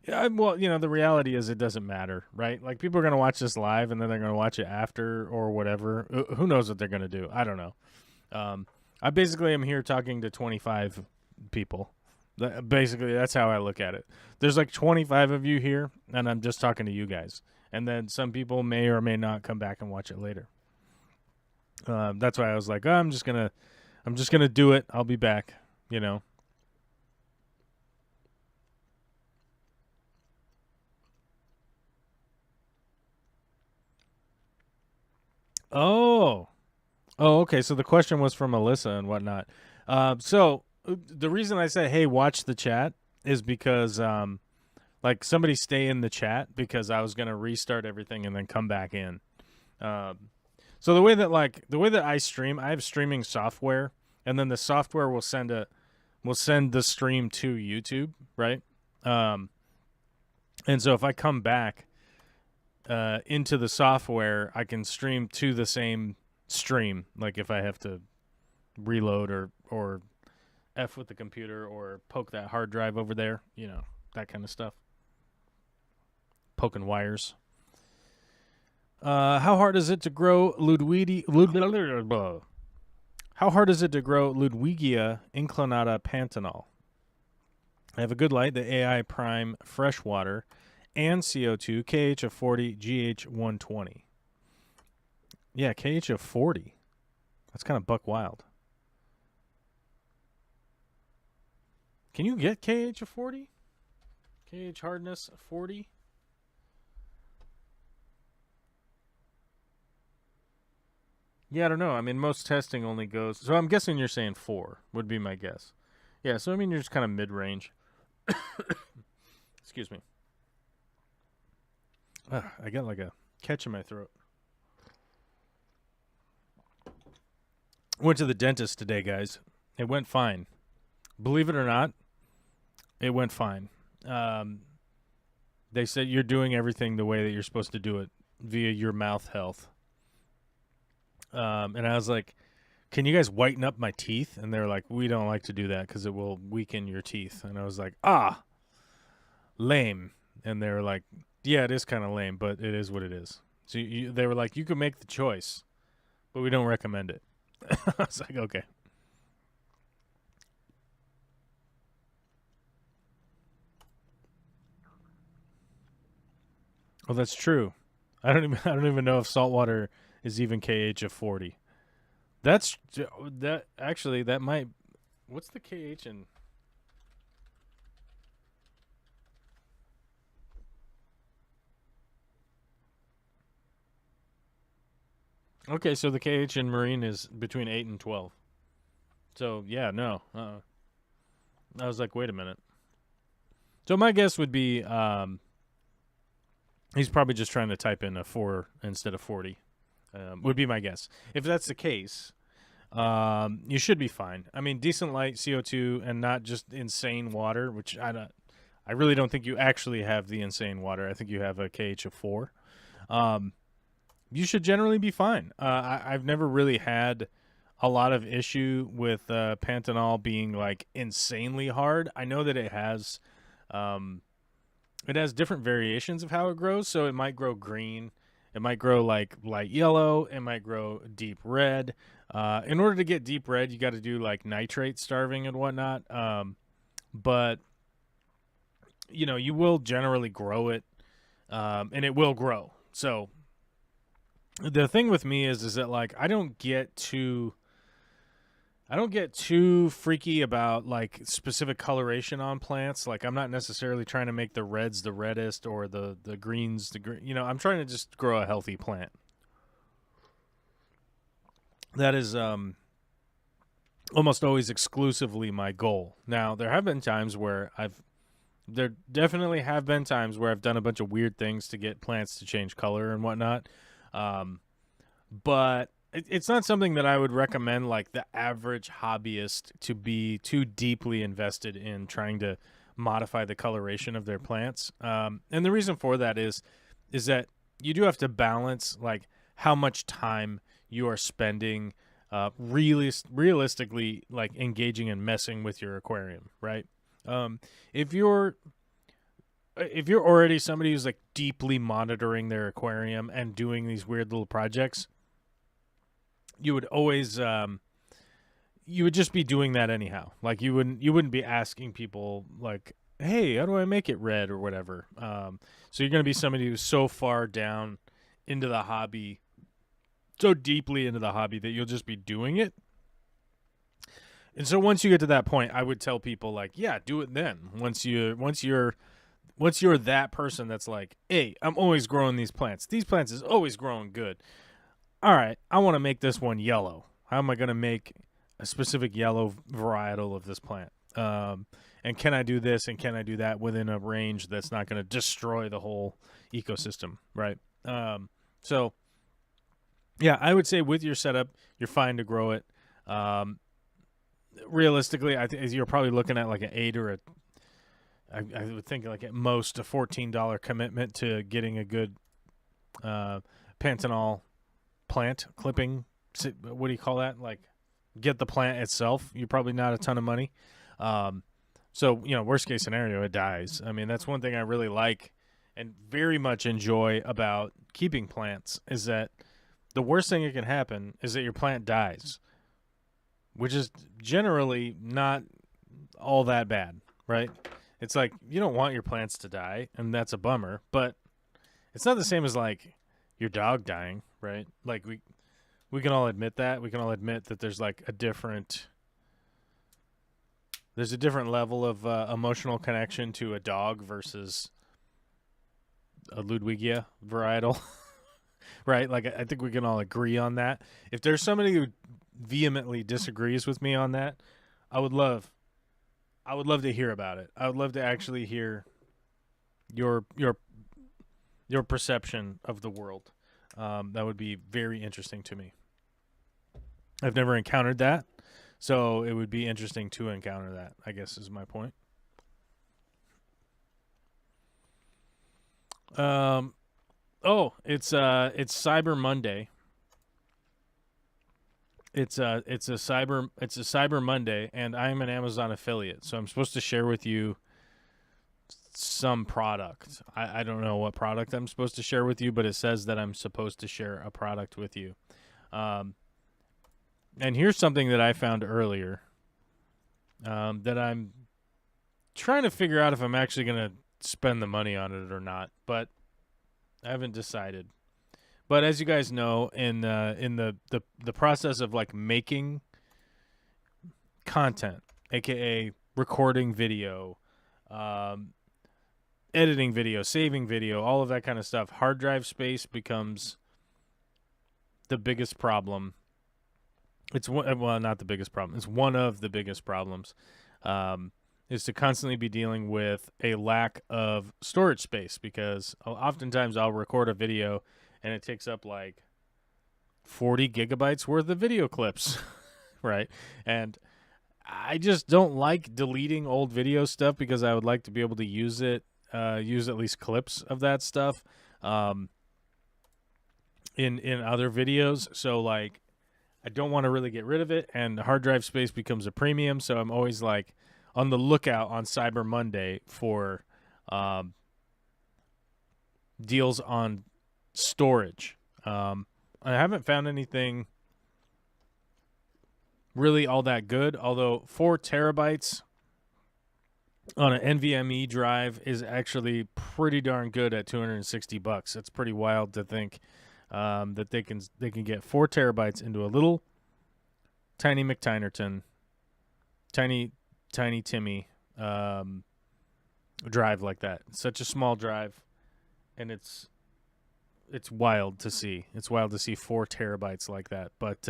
the reality is it doesn't matter, right? Like, people are gonna watch this live and then they're gonna watch it after or whatever. Who knows what they're gonna do? I don't know. I basically am here talking to 25 people. Basically, that's how I look at it. There's like 25 of you here, and I'm just talking to you guys. And then some people may or may not come back and watch it later. That's why I was like, oh, I'm just gonna do it. I'll be back. Oh, okay. So the question was from Alyssa and whatnot. So the reason I say, hey, watch the chat is because, like, somebody stay in the chat because I was gonna restart everything and then come back in. So the way that I stream, I have streaming software, and then the software will send the stream to YouTube, right? And so if I come back into the software, I can stream to the same stream. Like, if I have to reload or F with the computer or poke that hard drive over there, that kind of stuff. Poking wires. How hard is it to grow How hard is it to grow Ludwigia inclinata pantanal? I have a good light, the AI Prime freshwater, and CO2, KH of 40, GH 120. Yeah, KH of 40. That's kind of buck wild. Can you get KH of 40? KH hardness 40? Yeah, I don't know. I mean, most testing only goes... So I'm guessing you're saying 4 would be my guess. Yeah, so I mean, you're just kind of mid-range. Excuse me. I got like a catch in my throat. Went to the dentist today, guys. It went fine. Believe it or not, it went fine. They said you're doing everything the way that you're supposed to do it via your mouth health. And I was like, can you guys whiten up my teeth? And they're like, we don't like to do that because it will weaken your teeth. And I was like, lame. And they were like, yeah, it is kind of lame, but it is what it is. So they were like, you can make the choice, but we don't recommend it. I was like, okay. Oh, that's true. I don't even know if saltwater is even KH of 40. That might. What's the KH in? Okay, so the KH in marine is between 8 and 12. So yeah, no. I was like, wait a minute. So my guess would be he's probably just trying to type in a 4 instead of 40. Would be my guess. If that's the case, you should be fine. I mean, decent light, CO2, and not just insane water, which I really don't think you actually have the insane water. I think you have a KH of 4. You should generally be fine. I've never really had a lot of issue with Pantanal being like insanely hard. I know that it has different variations of how it grows. So it might grow green. It might grow like light yellow. It might grow deep red. In order to get deep red, you got to do like nitrate starving and whatnot. But you will generally grow it, and it will grow. So the thing with me is that like I don't get too freaky about like specific coloration on plants. Like I'm not necessarily trying to make the reds the reddest or the greens the green. I'm trying to just grow a healthy plant. That is almost always exclusively my goal. Now, there have been times where there definitely have been times where I've done a bunch of weird things to get plants to change color and whatnot. But it's not something that I would recommend like the average hobbyist to be too deeply invested in trying to modify the coloration of their plants. And the reason for that is that you do have to balance like how much time you are spending realistically like engaging and messing with your aquarium, right? Um, if you're already somebody who's like deeply monitoring their aquarium and doing these weird little projects, you would always you would just be doing that anyhow. Like you wouldn't be asking people like, "Hey, how do I make it red?" or whatever. So you're going to be somebody who's so far down into the hobby, so deeply into the hobby that you'll just be doing it. And so once you get to that point, I would tell people like, "Yeah, do it then." Once you're that person that's like, "Hey, I'm always growing these plants. These plants is always growing good. All right, I want to make this one yellow. How am I going to make a specific yellow varietal of this plant? And can I do this and can I do that within a range that's not going to destroy the whole ecosystem, right?" So, yeah, I would say with your setup, you're fine to grow it. Realistically, I think you're probably looking at like an 8 or I would think like at most a $14 commitment to getting a good Pantanol plant clipping. What do you call that? Like get the plant itself. You're probably not a ton of money. So, worst case scenario, it dies. I mean, that's one thing I really like and very much enjoy about keeping plants is that the worst thing that can happen is that your plant dies, which is generally not all that bad, right? It's like you don't want your plants to die, and that's a bummer, but it's not the same as like your dog dying, right? Like we can all admit that. We can all admit that there's like a different level of emotional connection to a dog versus a Ludwigia varietal, right? Like I think we can all agree on that. If there's somebody who vehemently disagrees with me on that, I would love to hear about it. I would love to actually hear your perception of the world. That would be very interesting to me. I've never encountered that, so it would be interesting to encounter that, I guess is my point. It's Cyber Monday. It's a Cyber Monday, and I'm an Amazon affiliate, so I'm supposed to share with you some product. I don't know what product I'm supposed to share with you, but it says that I'm supposed to share a product with you. And here's something that I found earlier that I'm trying to figure out if I'm actually going to spend the money on it or not, but I haven't decided. But as you guys know, in the process of like making content, aka recording video, editing video, saving video, all of that kind of stuff, hard drive space becomes the biggest problem. It's not the biggest problem. It's one of the biggest problems. Is to constantly be dealing with a lack of storage space, because oftentimes I'll record a video and it takes up like 40 gigabytes worth of video clips, right? And I just don't like deleting old video stuff because I would like to be able to use it, use at least clips of that stuff in other videos. So like I don't want to really get rid of it, and the hard drive space becomes a premium, so I'm always like on the lookout on Cyber Monday for deals on storage. I haven't found anything really all that good, although 4 terabytes on an NVMe drive is actually pretty darn good at $260. That's pretty wild to think that they can get 4 terabytes into a little tiny McTinerton, tiny Timmy drive like that. It's such a small drive, and it's wild to see. It's wild to see 4 terabytes like that. But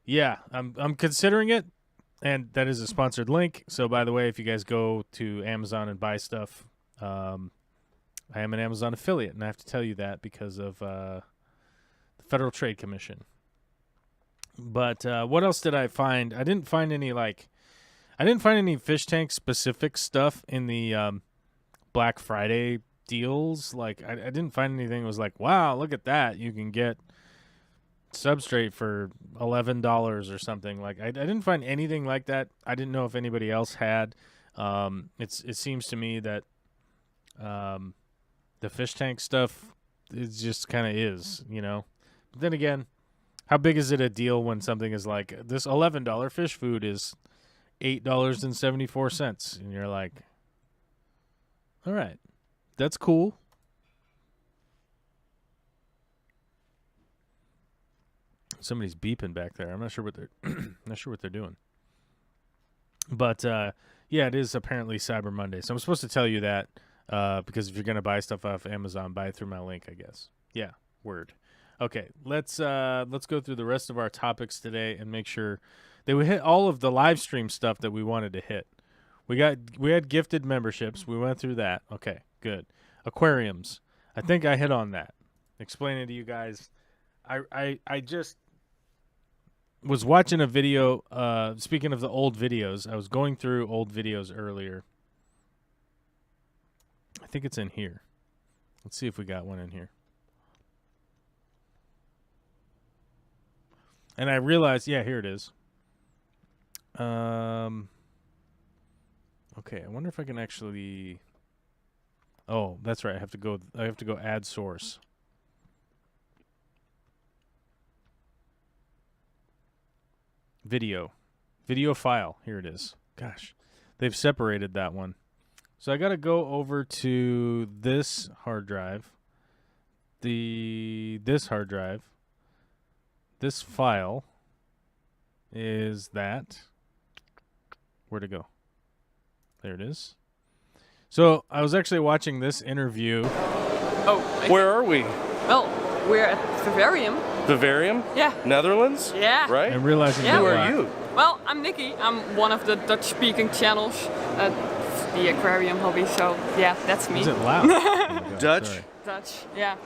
yeah, I'm considering it, and that is a sponsored link. So by the way, if you guys go to Amazon and buy stuff, I am an Amazon affiliate, and I have to tell you that because of the Federal Trade Commission. But what else did I find? I didn't find any fish tank specific stuff in the Black Friday deals. Like I didn't find anything that was like, wow, look at that. You can get substrate for $11 or something. Like I didn't find anything like that. I didn't know if anybody else had. It seems to me that the fish tank stuff is just kind of is, you know. But then again, how big is it a deal when something is like this $11 fish food is $8.74, and you're like, all right, that's cool. Somebody's beeping back there. I'm not sure what they're doing. But yeah, it is apparently Cyber Monday. So I'm supposed to tell you that because if you're gonna buy stuff off Amazon, buy it through my link, I guess. Yeah, word. Okay, let's go through the rest of our topics today and make sure that we hit all of the live stream stuff that we wanted to hit. We had gifted memberships. We went through that. Okay, good. Aquariums. I think I hit on that. Explaining to you guys. I just was watching a video. Speaking of the old videos, I was going through old videos earlier. I think it's in here. Let's see if we got one in here. And I realized, yeah, here it is. Okay, I wonder if I can actually. Oh, that's right. I have to go add source. Video file. Here it is. Gosh, they've separated that one. So I got to go over to this hard drive. This hard drive. This file is that. Where'd it go? There it is. So I was actually watching this interview. Oh, where are we? Well, we're at Vivarium. Vivarium? Yeah. Netherlands? Yeah. Right? And realizing Yeah. Who are you? Well, I'm Nikki. I'm one of the Dutch-speaking channels at the aquarium hobby. So yeah, that's me. Is it loud? Oh my God, Dutch? sorry. Dutch. Yeah.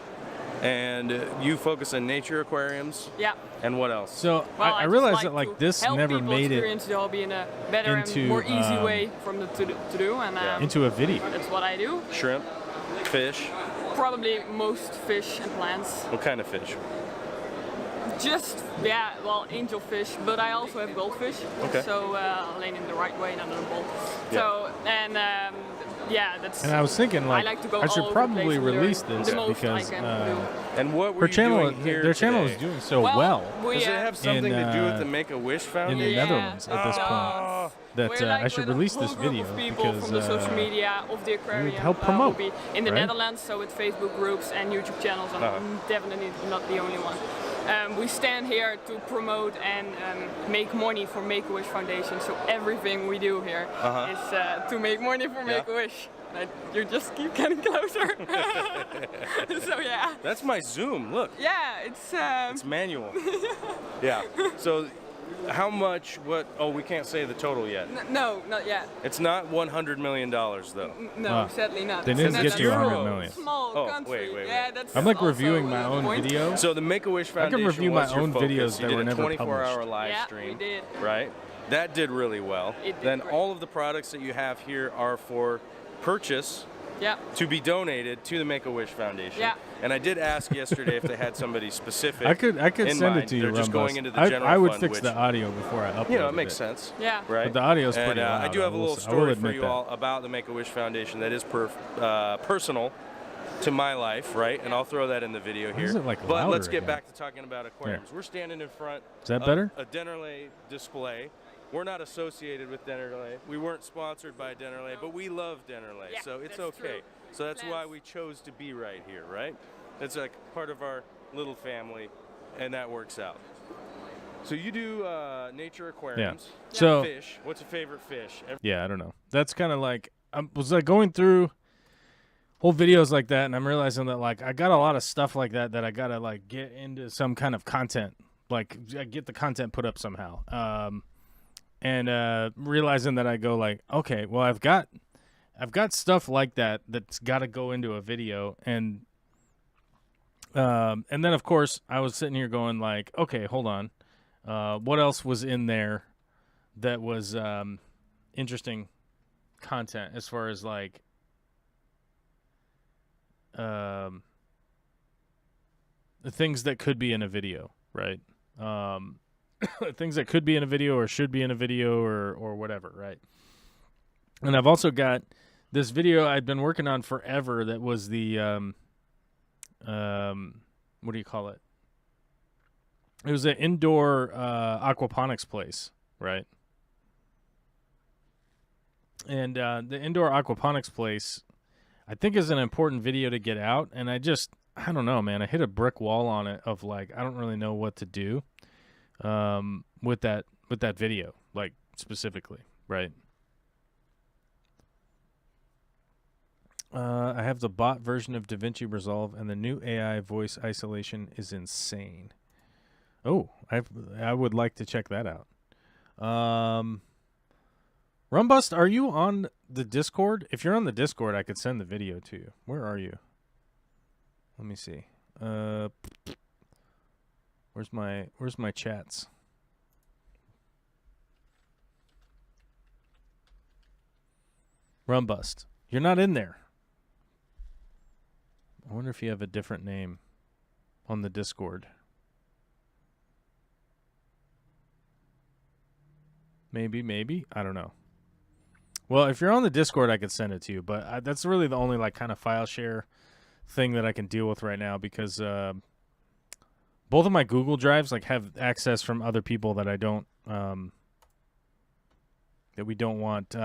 And you focus on nature aquariums? Yeah. And what else? So Well, I just realized like that like to this help never people made it experience the hobby in a better into, and more easy way from to do, and into a video. that's what I do. Shrimp? Fish? Probably most fish and plants. What kind of fish? Just, yeah, well, angelfish, but I also have goldfish. Okay. So, laying in the right way, not in the bowl. Yeah. So, and yeah, that's. And I was thinking, like, I like to go I should all over the probably place and learn release this the most because I can do. And what were her you channel, doing here their channel is today? doing so well we, Does it have something to do with the Make-A-Wish in Foundation? the Yeah. Netherlands at this Oh. point that We're like I should with a release whole this group video of people because from the social media of the aquarium help promote, hobby in the right? Netherlands, so with Facebook groups and YouTube channels. I'm definitely not the only one. We stand here to promote and make money for Make-A-Wish Foundation. So everything we do here is to make money for Make-A-Wish. You just keep getting closer. So yeah. That's my Zoom. Look. Yeah, It's manual. Yeah. So how much, what, oh, we can't say the total yet. No, not yet. It's not $100 million, though. No, Wow. sadly not. They didn't get you Netherlands. 100 million. Small Oh, country. wait. Yeah, that's I'm like also reviewing my a own point. video. So the Make-A-Wish I can Foundation review my was your own focus. videos You that were did a never 24-hour published. live Yeah, stream, we did. right? That did really well. It did Then great. all of the products that you have here are for purchase Yeah. to be donated to the Make-A-Wish Foundation. Yeah. And I did ask yesterday if they had somebody specific. I could in send mind. it to you. They're just Rumbus. going into the general I would fund, fix which, the audio before I upload you know, it makes sense. Yeah. Right. But the audio's And pretty loud. I do have a little I will story for admit you that. all about the Make-A-Wish Foundation that is personal to my life, right? And I'll throw that in the video here. is it, like, but let's louder get again? back to talking about aquariums. We're standing in front Is that of better? a Dennerley display. We're not associated with Dennerley. We weren't sponsored by Dennerley, but we love Dennerley, Yeah, so it's that's okay. true. So that's why Plants. we chose to be right here, right? It's like part of our little family, and that works out. So you do nature aquariums. So Fish. What's your favorite fish? yeah, I don't know. That's kind of like I was like going through whole videos like that, and I'm realizing that like I got a lot of stuff like that that I gotta like get into some kind of content, like get the content put up somehow. And realizing that I go like, okay, well I've got stuff like that that's got to go into a video, and And then, of course, I was sitting here going like, okay, hold on. What else was in there that was interesting content as far as like the things that could be in a video, right? Things that could be in a video or should be in a video or whatever, right? And I've also got this video I'd been working on forever that was the what do you call it? It was an indoor aquaponics place, right? And the indoor aquaponics place, I think, is an important video to get out. And I don't know, man. I hit a brick wall on it of like, I don't really know what to do with that video, like specifically, right? I have the bot version of DaVinci Resolve, and the new AI voice isolation is insane. Oh, I would like to check that out. Rumbust, are you on the Discord? If you're on the Discord, I could send the video to you. Where are you? Let me see. Where's my chats? Rumbust, you're not in there. I wonder if you have a different name on the Discord. Maybe. I don't know. Well, if you're on the Discord, I could send it to you, but that's really the only like kind of file share thing that I can deal with right now because both of my Google Drives like have access from other people that I don't that we don't want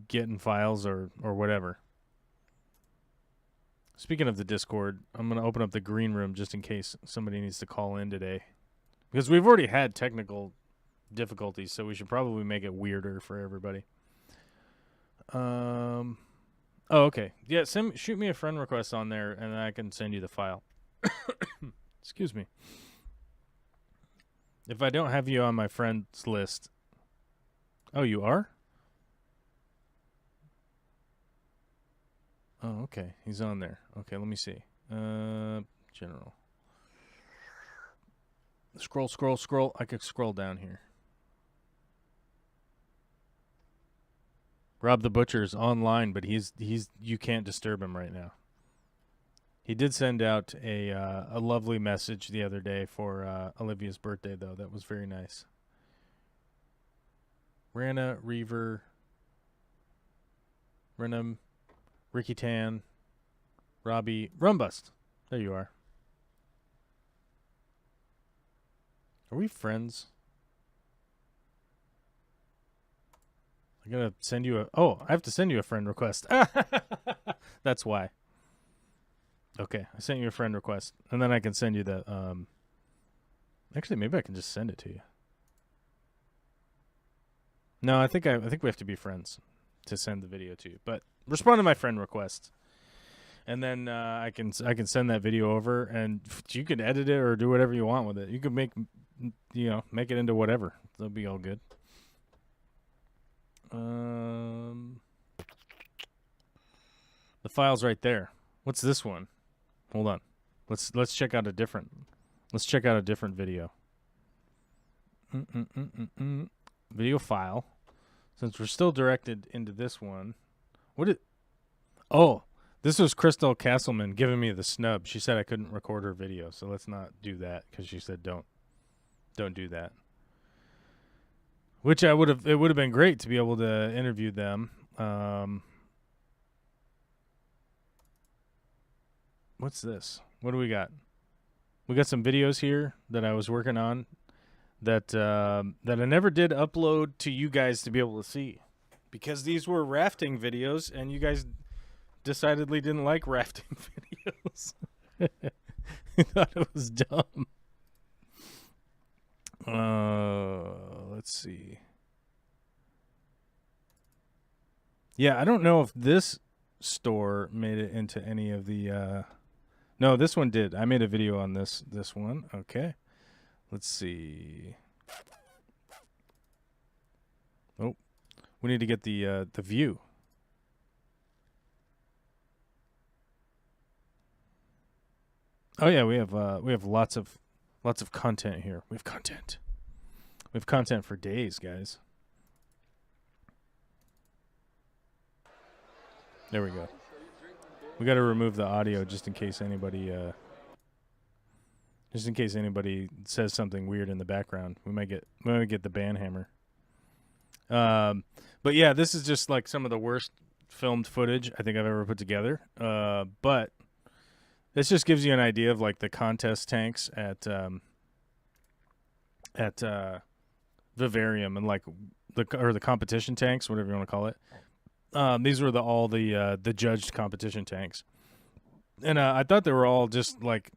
getting files or whatever. Speaking of the Discord, I'm going to open up the green room just in case somebody needs to call in today. Because we've already had technical difficulties, so we should probably make it weirder for everybody. Oh, okay. Yeah, shoot me a friend request on there, and I can send you the file. Excuse me. If I don't have you on my friends list... Oh, you are? Oh, okay. He's on there. Okay, let me see. General. Scroll. I could scroll down here. Rob the Butcher's online, but he's you can't disturb him right now. He did send out a lovely message the other day for Olivia's birthday, though. That was very nice. Rana, Reaver, Renum, Ricky Tan, Robbie, Rumbust. There you are. Are we friends? I gotta send you I have to send you a friend request. That's why. Okay, I sent you a friend request, and then I can send you the. Actually, maybe I can just send it to you. No, I think we have to be friends to send the video to you. But respond to my friend request, and then I can send that video over, and you can edit it or do whatever you want with it. You can make it into whatever. That'll be all good. The file's right there. What's this one? Hold on. Let's check out a different video. Video file. Since we're still directed into this one. This was Crystal Castleman giving me the snub. She said I couldn't record her video, so let's not do that because she said don't do that. Which it would have been great to be able to interview them. What's this? What do we got? We got some videos here that I was working on that I never did upload to you guys to be able to see because these were rafting videos and you guys decidedly didn't like rafting videos. You thought it was dumb. Let's see. Yeah, I don't know if this store made it into any of the no, this one did. I made a video on this one. Okay. Let's see. Oh, we need to get the view. Oh yeah, we have lots of content here. We have content. We have content for days, guys. There we go. We got to remove the audio just in case anybody says something weird in the background. We might get the band hammer. But yeah, this is just like some of the worst filmed footage I think I've ever put together. But this just gives you an idea of like the contest tanks at Vivarium and like the competition tanks, whatever you want to call it. These were all the judged competition tanks, and I thought they were all just like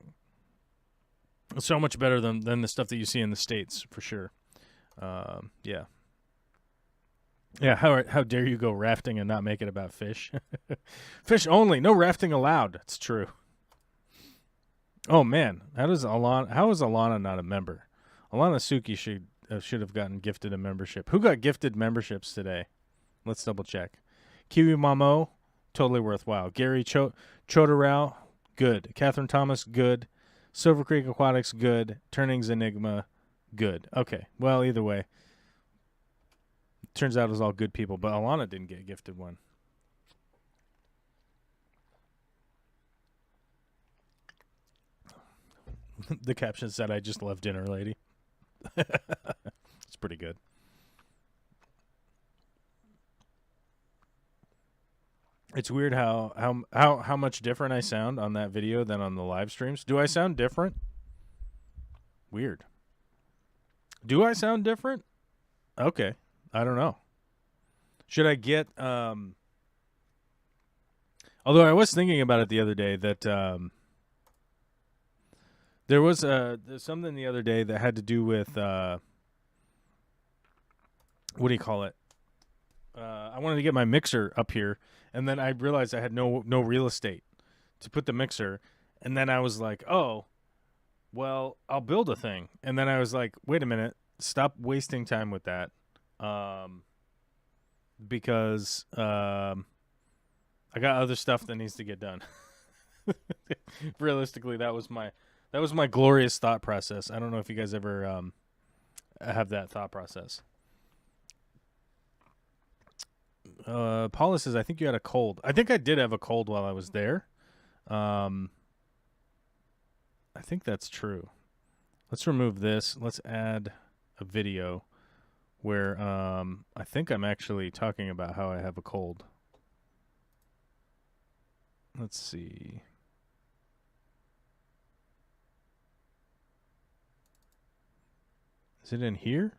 so much better than the stuff that you see in the States for sure. Yeah. How dare you go rafting and not make it about fish? Fish only, no rafting allowed. That's true. Oh man, how is Alana not a member? Alana Suki should have gotten gifted a membership. Who got gifted memberships today? Let's double check. Kiwi Mamo, totally worthwhile. Gary Chodarau, good. Catherine Thomas, good. Silver Creek Aquatics, good. Turnings Enigma, good. Okay, well, either way. Turns out it was all good people, but Alana didn't get gifted one. The caption said, "I just love dinner, lady." It's pretty good. It's weird how much different I sound on that video than on the live streams. Do I sound different? Weird. Do I sound different? Okay. I don't know. Should I get although I was thinking about it the other day that there was something the other day that had to do with what do you call it? I wanted to get my mixer up here, and then I realized I had no real estate to put the mixer, and then I was like, oh, well, I'll build a thing. And then I was like, wait a minute, stop wasting time with that. Because I got other stuff that needs to get done. Realistically, that was my glorious thought process. I don't know if you guys ever have that thought process. Paula says, I think you had a cold. I think I did have a cold while I was there. I think that's true. Let's remove this. Let's add a video where I think I'm actually talking about how I have a cold. Let's see. Is it in here?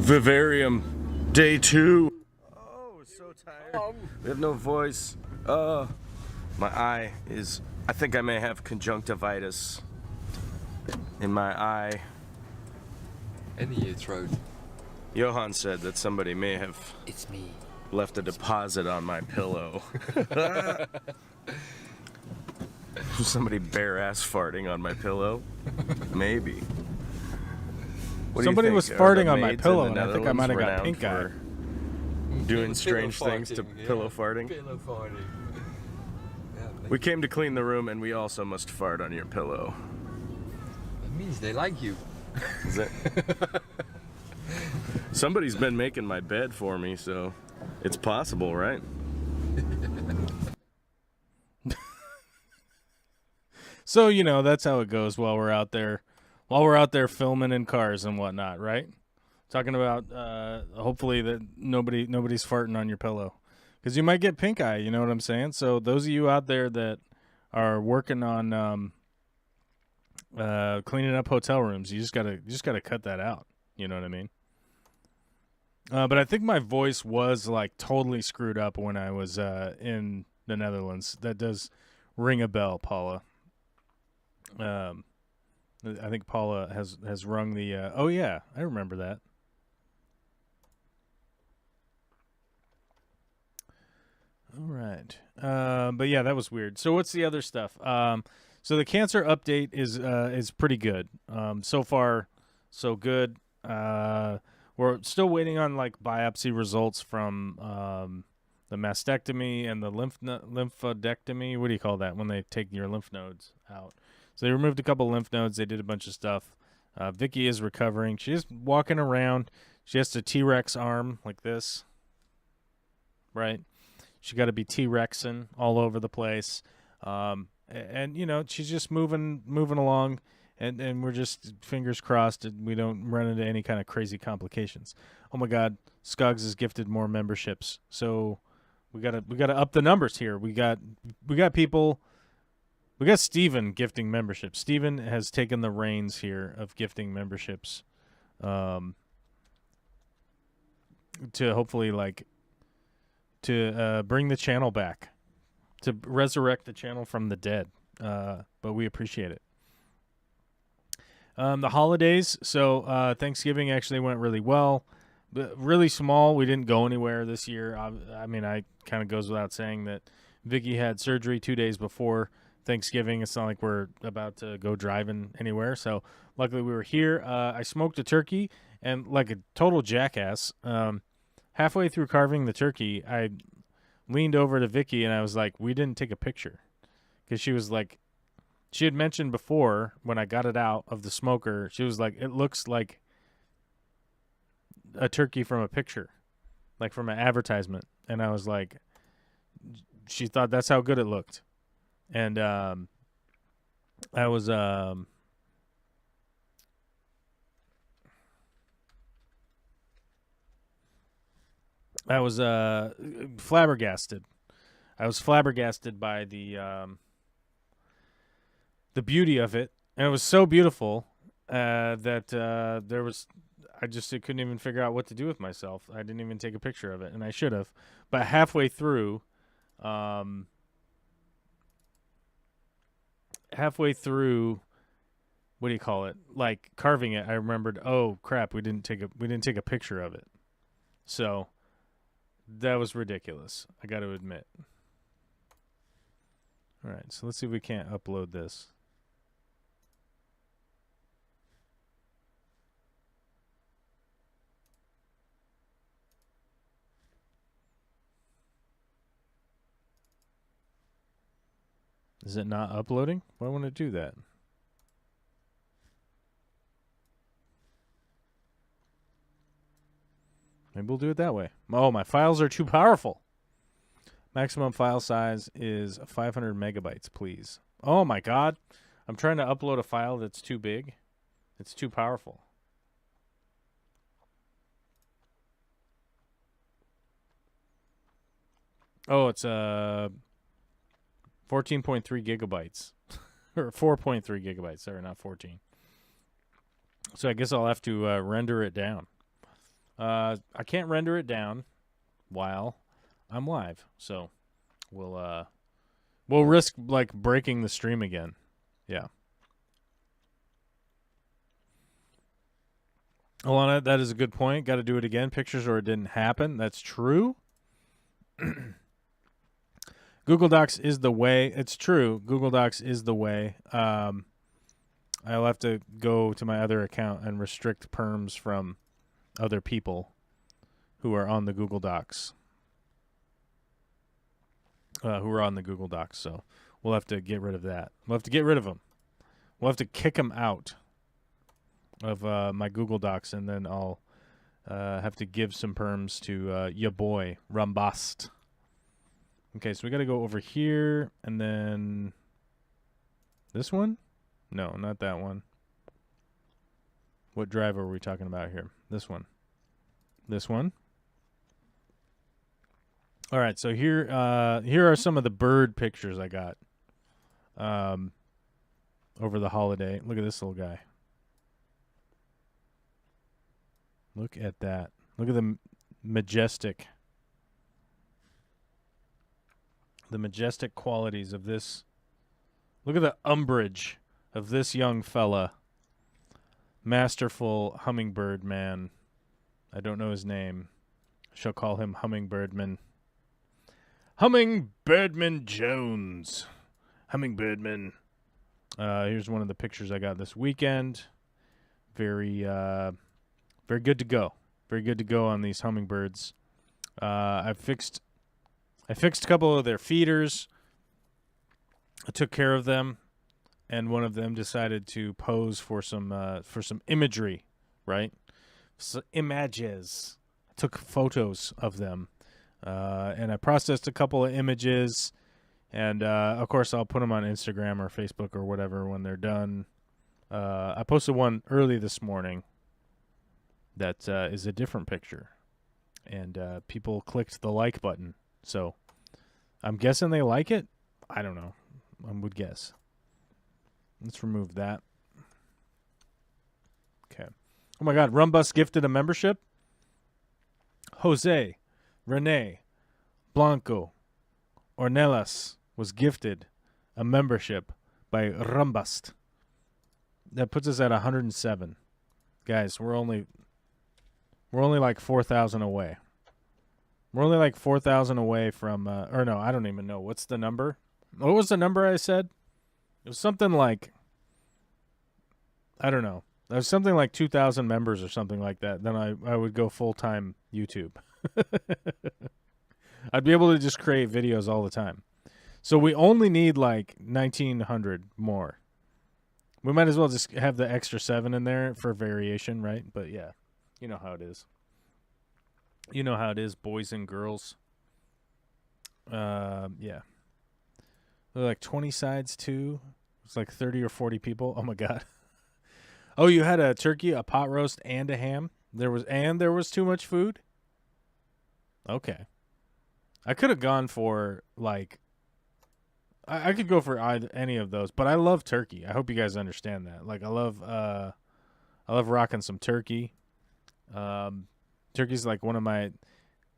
Vivarium, day 2. Oh, so tired. We have no voice. My eye is, I think I may have conjunctivitis in my eye. And in your throat. Johan said that somebody may have It's me. left a deposit on my pillow. Somebody bare ass farting on my pillow? Maybe. What do you Somebody think? was Are farting the on my maids in pillow, the and I think I might have got Netherlands pink eye. renowned for doing strange things to pillow farting? Pillow farting. Yeah, We came to clean the room, and we also must fart on your pillow. that means they like you. Is it? Somebody's been making my bed for me, so it's possible, right? So, that's how it goes while we're out there filming in cars and whatnot, right? Talking about hopefully that nobody's farting on your pillow, because you might get pink eye. You know what I'm saying? So those of you out there that are working on cleaning up hotel rooms, you just gotta cut that out. You know what I mean? But I think my voice was like totally screwed up when I was in the Netherlands. That does ring a bell, Paula. I think Paula has rung the. Oh yeah, I remember that. All right, but yeah, that was weird. So what's the other stuff? So the cancer update is pretty good. So far, so good. We're we're still waiting on like biopsy results from the mastectomy and the lymphodectomy. What do you call that when they take your lymph nodes out? So they removed a couple lymph nodes. They did a bunch of stuff. Vicky is recovering. She's walking around. She has a T-Rex arm like this, right? She got to be T-Rexing all over the place. And you know, she's just moving along, and we're just fingers crossed that we don't run into any kind of crazy complications. Oh my God, Skuggs has gifted more memberships, so we gotta up the numbers here. We got people. We got Steven gifting memberships. Steven has taken the reins here of gifting memberships, to hopefully to bring the channel back, to resurrect the channel from the dead. But we appreciate it. The holidays. So Thanksgiving actually went really well, but really small. We didn't go anywhere this year. I mean, I kind of goes without saying that Vicky had surgery 2 days before Thanksgiving. It's not like we're about to go driving anywhere. So luckily we were here. I smoked a turkey, and like a total jackass, halfway through carving the turkey, I leaned over to Vicky and I was like, we didn't take a picture. Because she was like, she had mentioned before when I got it out of the smoker, she was like, it looks like a turkey from a picture, like from an advertisement. And I was like, she thought that's how good it looked. And I was flabbergasted. I was flabbergasted by the beauty of it, and it was so beautiful that there was. I couldn't even figure out what to do with myself. I didn't even take a picture of it, and I should have. But halfway through, what do you call it? Like carving it, I remembered, oh crap, we didn't take a picture of it. So that was ridiculous, I got to admit. All right, so let's see if we can't upload this. Is it not uploading? Why won't it do that? Maybe we'll do it that way. Oh, my files are too powerful. Maximum file size is 500 megabytes, please. Oh my God. I'm trying to upload a file that's too big. It's too powerful. Oh, it's 14.3 gigabytes. Or 4.3 gigabytes. Sorry, not 14. So I guess I'll have to render it down. I can't render it down while I'm live. So we'll risk like breaking the stream again. Yeah. Alana, that is a good point. Got to do it again. Pictures or it didn't happen. That's true. Google Docs is the way. It's true. Google Docs is the way. I'll have to go to my other account and restrict perms from other people who are on the Google Docs. Who are on the Google Docs. So we'll have to get rid of that. We'll have to get rid of them. We'll have to kick them out of my Google Docs, and then I'll have to give some perms to ya boy, Rumbast. Okay, so we got to go over here, and then this one? No, not that one. What drive are we talking about here? This one. This one. All right, so here are some of the bird pictures I got over the holiday. Look at this little guy. Look at that. Look at the majestic qualities of this. Look at the umbrage of this young fella. Masterful hummingbird man. I don't know his name. Shall call him Hummingbirdman. Hummingbirdman Jones. Hummingbirdman. Here's one of the pictures I got this weekend. Very good to go. very good to go on these hummingbirds. I fixed a couple of their feeders. I took care of them, and one of them decided to pose for some imagery, right? So images. I took photos of them, and I processed a couple of images, and of course I'll put them on Instagram or Facebook or whatever when they're done. I posted one early this morning that is a different picture, and people clicked the like button. So I'm guessing they like it. I don't know. I would guess. Let's remove that. Okay. Oh my God, Rumbus gifted a membership. Jose, Rene, Blanco, Ornelas was gifted a membership by Rumbust. That puts us at 107. Guys, we're only like 4,000 away. We're only like 4,000 away from or no, I don't even know. What's the number? What was the number I said? It was something like, I don't know. It was something like 2,000 members or something like that. Then I would go full-time YouTube. I'd be able to just create videos all the time. So we only need like 1,900 more. We might as well just have the extra 7 in there for variation, right? But yeah, you know how it is. You know how it is, boys and girls. Yeah. They're like 20 sides too. It's like 30 or 40 people. Oh my God. Oh, you had a turkey, a pot roast, and a ham? There was too much food? Okay. I could have gone for like I could go for any of those, but I love turkey. I hope you guys understand that. Like I love rocking some turkey. Turkey's like one of my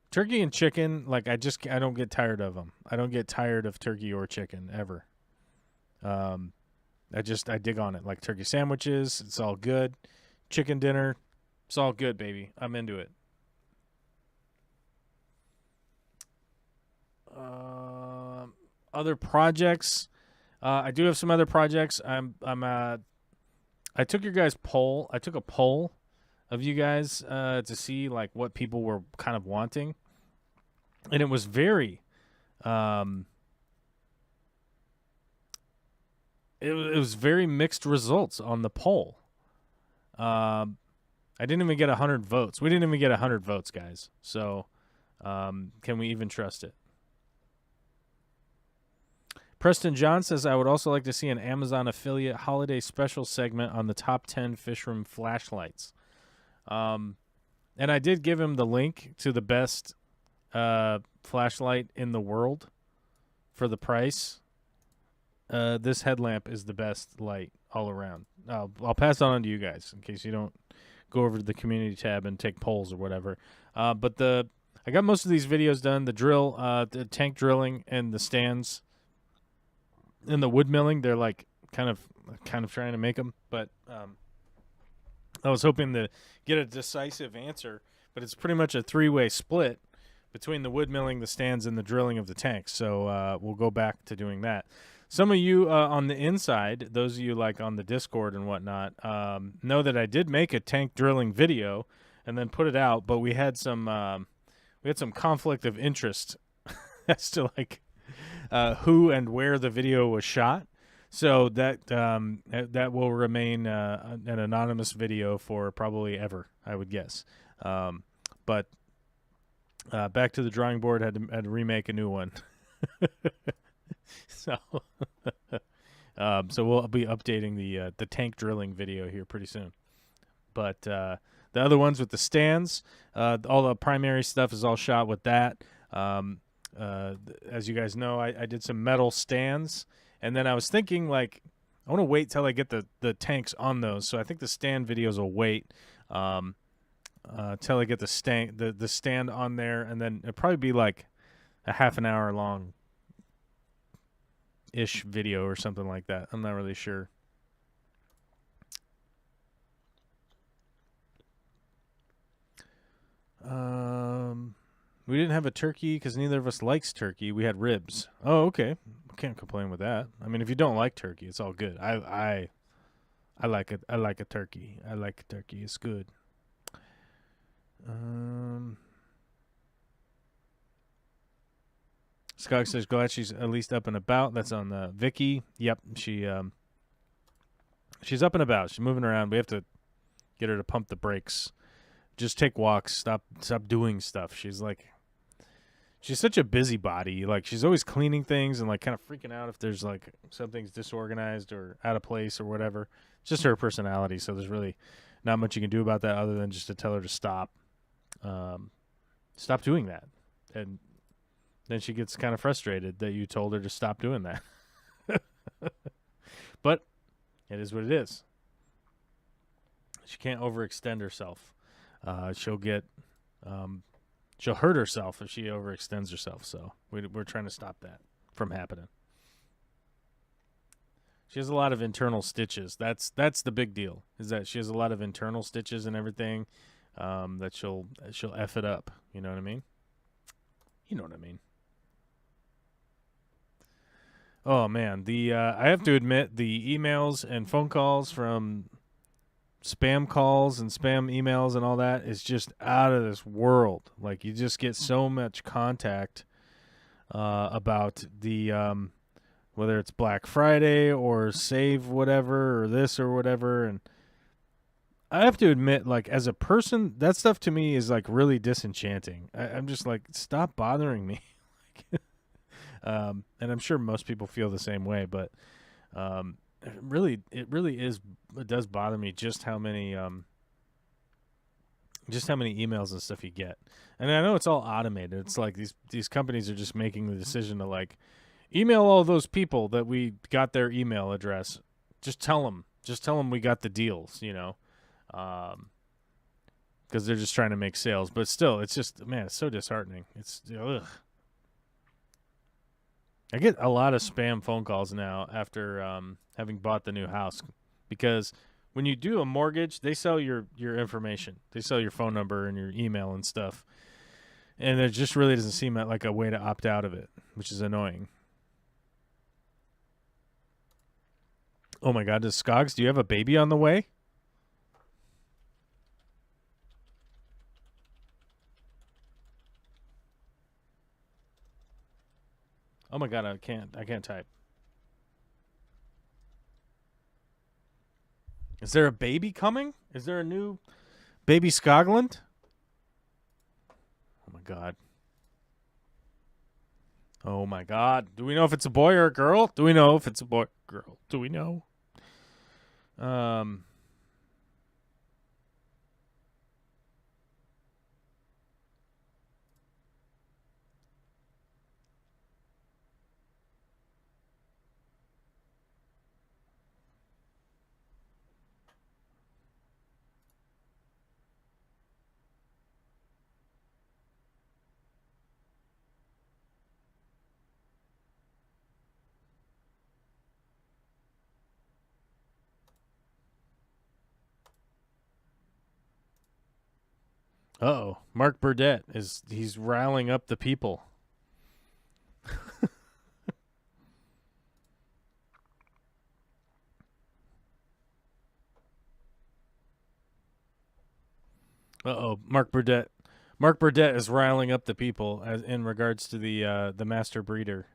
turkey and chicken. Like I don't get tired of them. I don't get tired of turkey or chicken ever. I dig on it. Like turkey sandwiches, it's all good. Chicken dinner, it's all good, baby. I'm into it. Other projects. I do have some other projects. I took your guys' poll. I took a poll of you guys to see like what people were kind of wanting, and it was very, it was very mixed results on the poll. I didn't even get 100 votes. We didn't even get 100 votes, guys. So, can we even trust it? Preston John says, I would also like to see an Amazon affiliate holiday special segment on the top 10 fish room flashlights. And I did give him the link to the best flashlight in the world for the price. This headlamp is the best light all around. I'll pass it on to you guys in case you don't go over to the community tab and take polls or whatever. But I got most of these videos done. The drill, the tank drilling, and the stands. And the wood milling, they're like kind of trying to make them, but I was hoping to get a decisive answer, but it's pretty much a 3-way split between the wood milling, the stands, and the drilling of the tanks. So we'll go back to doing that. Some of you on the inside, those of you like on the Discord and whatnot, know that I did make a tank drilling video and then put it out, but we had some conflict of interest as to like who and where the video was shot, so that will remain an anonymous video for probably ever, I would guess. But back to the drawing board, had to remake a new one. So we'll be updating the tank drilling video here pretty soon. But the other ones with the stands, all the primary stuff is all shot with that. As you guys know, I did some metal stands, and then I was thinking like I want to wait till I get the tanks on those. So I think the stand videos will wait till I get the stand on there, and then it'll probably be like a half an hour long ish video or something like that. I'm not really sure. We didn't have a turkey because neither of us likes turkey. We had ribs. Oh, okay. I can't complain with that. I mean, if you don't like turkey, it's all good. I like it. I like a turkey. I like a turkey. It's good. Skog says glad she's at least up and about. That's on Vicky. Yep, she's up and about. She's moving around. We have to get her to pump the brakes. Just take walks. Stop doing stuff. She's such a busybody. Like, she's always cleaning things and like kind of freaking out if there's like something's disorganized or out of place or whatever. It's just her personality. So there's really not much you can do about that other than just to tell her to stop. Stop doing that. And then she gets kind of frustrated that you told her to stop doing that. But it is what it is. She can't overextend herself. She'll hurt herself if she overextends herself. So we're trying to stop that from happening. She has a lot of internal stitches. That's the big deal, is that she has a lot of internal stitches and everything, that she'll F it up. You know what I mean? You know what I mean. Oh, man. I have to admit, the emails and phone calls from spam calls and spam emails and all that is just out of this world. Like, you just get so much contact about the whether it's Black Friday or save whatever or this or whatever. And I have to admit, like, as a person, that stuff to me is like really disenchanting. I'm just like, stop bothering me. And I'm sure most people feel the same way, but it does bother me just how many emails and stuff you get. And I know it's all automated. It's like these companies are just making the decision to like email all those people that we got their email address. Just tell them we got the deals, you know, because they're just trying to make sales. But still, it's just, man, it's so disheartening. It's ugh. I get a lot of spam phone calls now after having bought the new house, because when you do a mortgage, they sell your information. They sell your phone number and your email and stuff. And it just really doesn't seem like a way to opt out of it, which is annoying. Oh my God, Skogs, do you have a baby on the way? Oh my God, I can't type. Is there a baby coming? Is there a new baby Skogland? Oh my God. Oh my God. Do we know if it's a boy or a girl? Do we know if it's a boy or a girl? Do we know? Uh-oh. Mark Burdett he's riling up the people. Uh-oh. Mark Burdett is riling up the people as in regards to the master breeder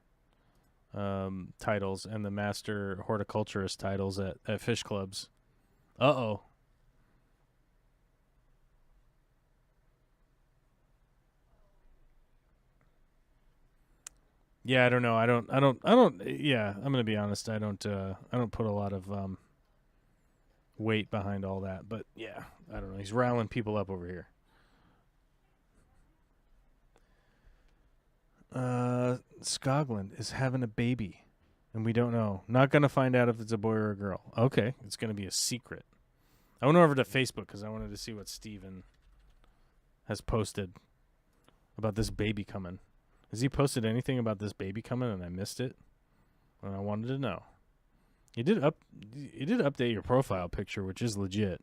titles and the master horticulturist titles at fish clubs. Uh-oh. Yeah, I don't know. Yeah, I'm going to be honest. I don't put a lot of weight behind all that, but yeah, I don't know. He's riling people up over here. Skogland is having a baby, and we don't know. Not going to find out if it's a boy or a girl. Okay, it's going to be a secret. I went over to Facebook because I wanted to see what Steven has posted about this baby coming. Has he posted anything about this baby coming and I missed it? And I wanted to know. You did update your profile picture, which is legit.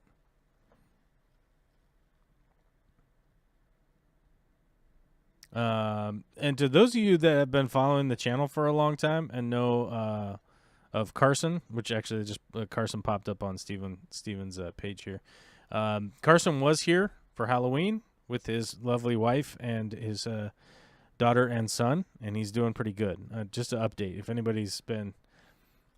And to those of you that have been following the channel for a long time and know of Carson, which actually just Carson popped up on Steven's page here. Carson was here for Halloween with his lovely wife and his daughter and son, and he's doing pretty good. Just an update, if anybody's been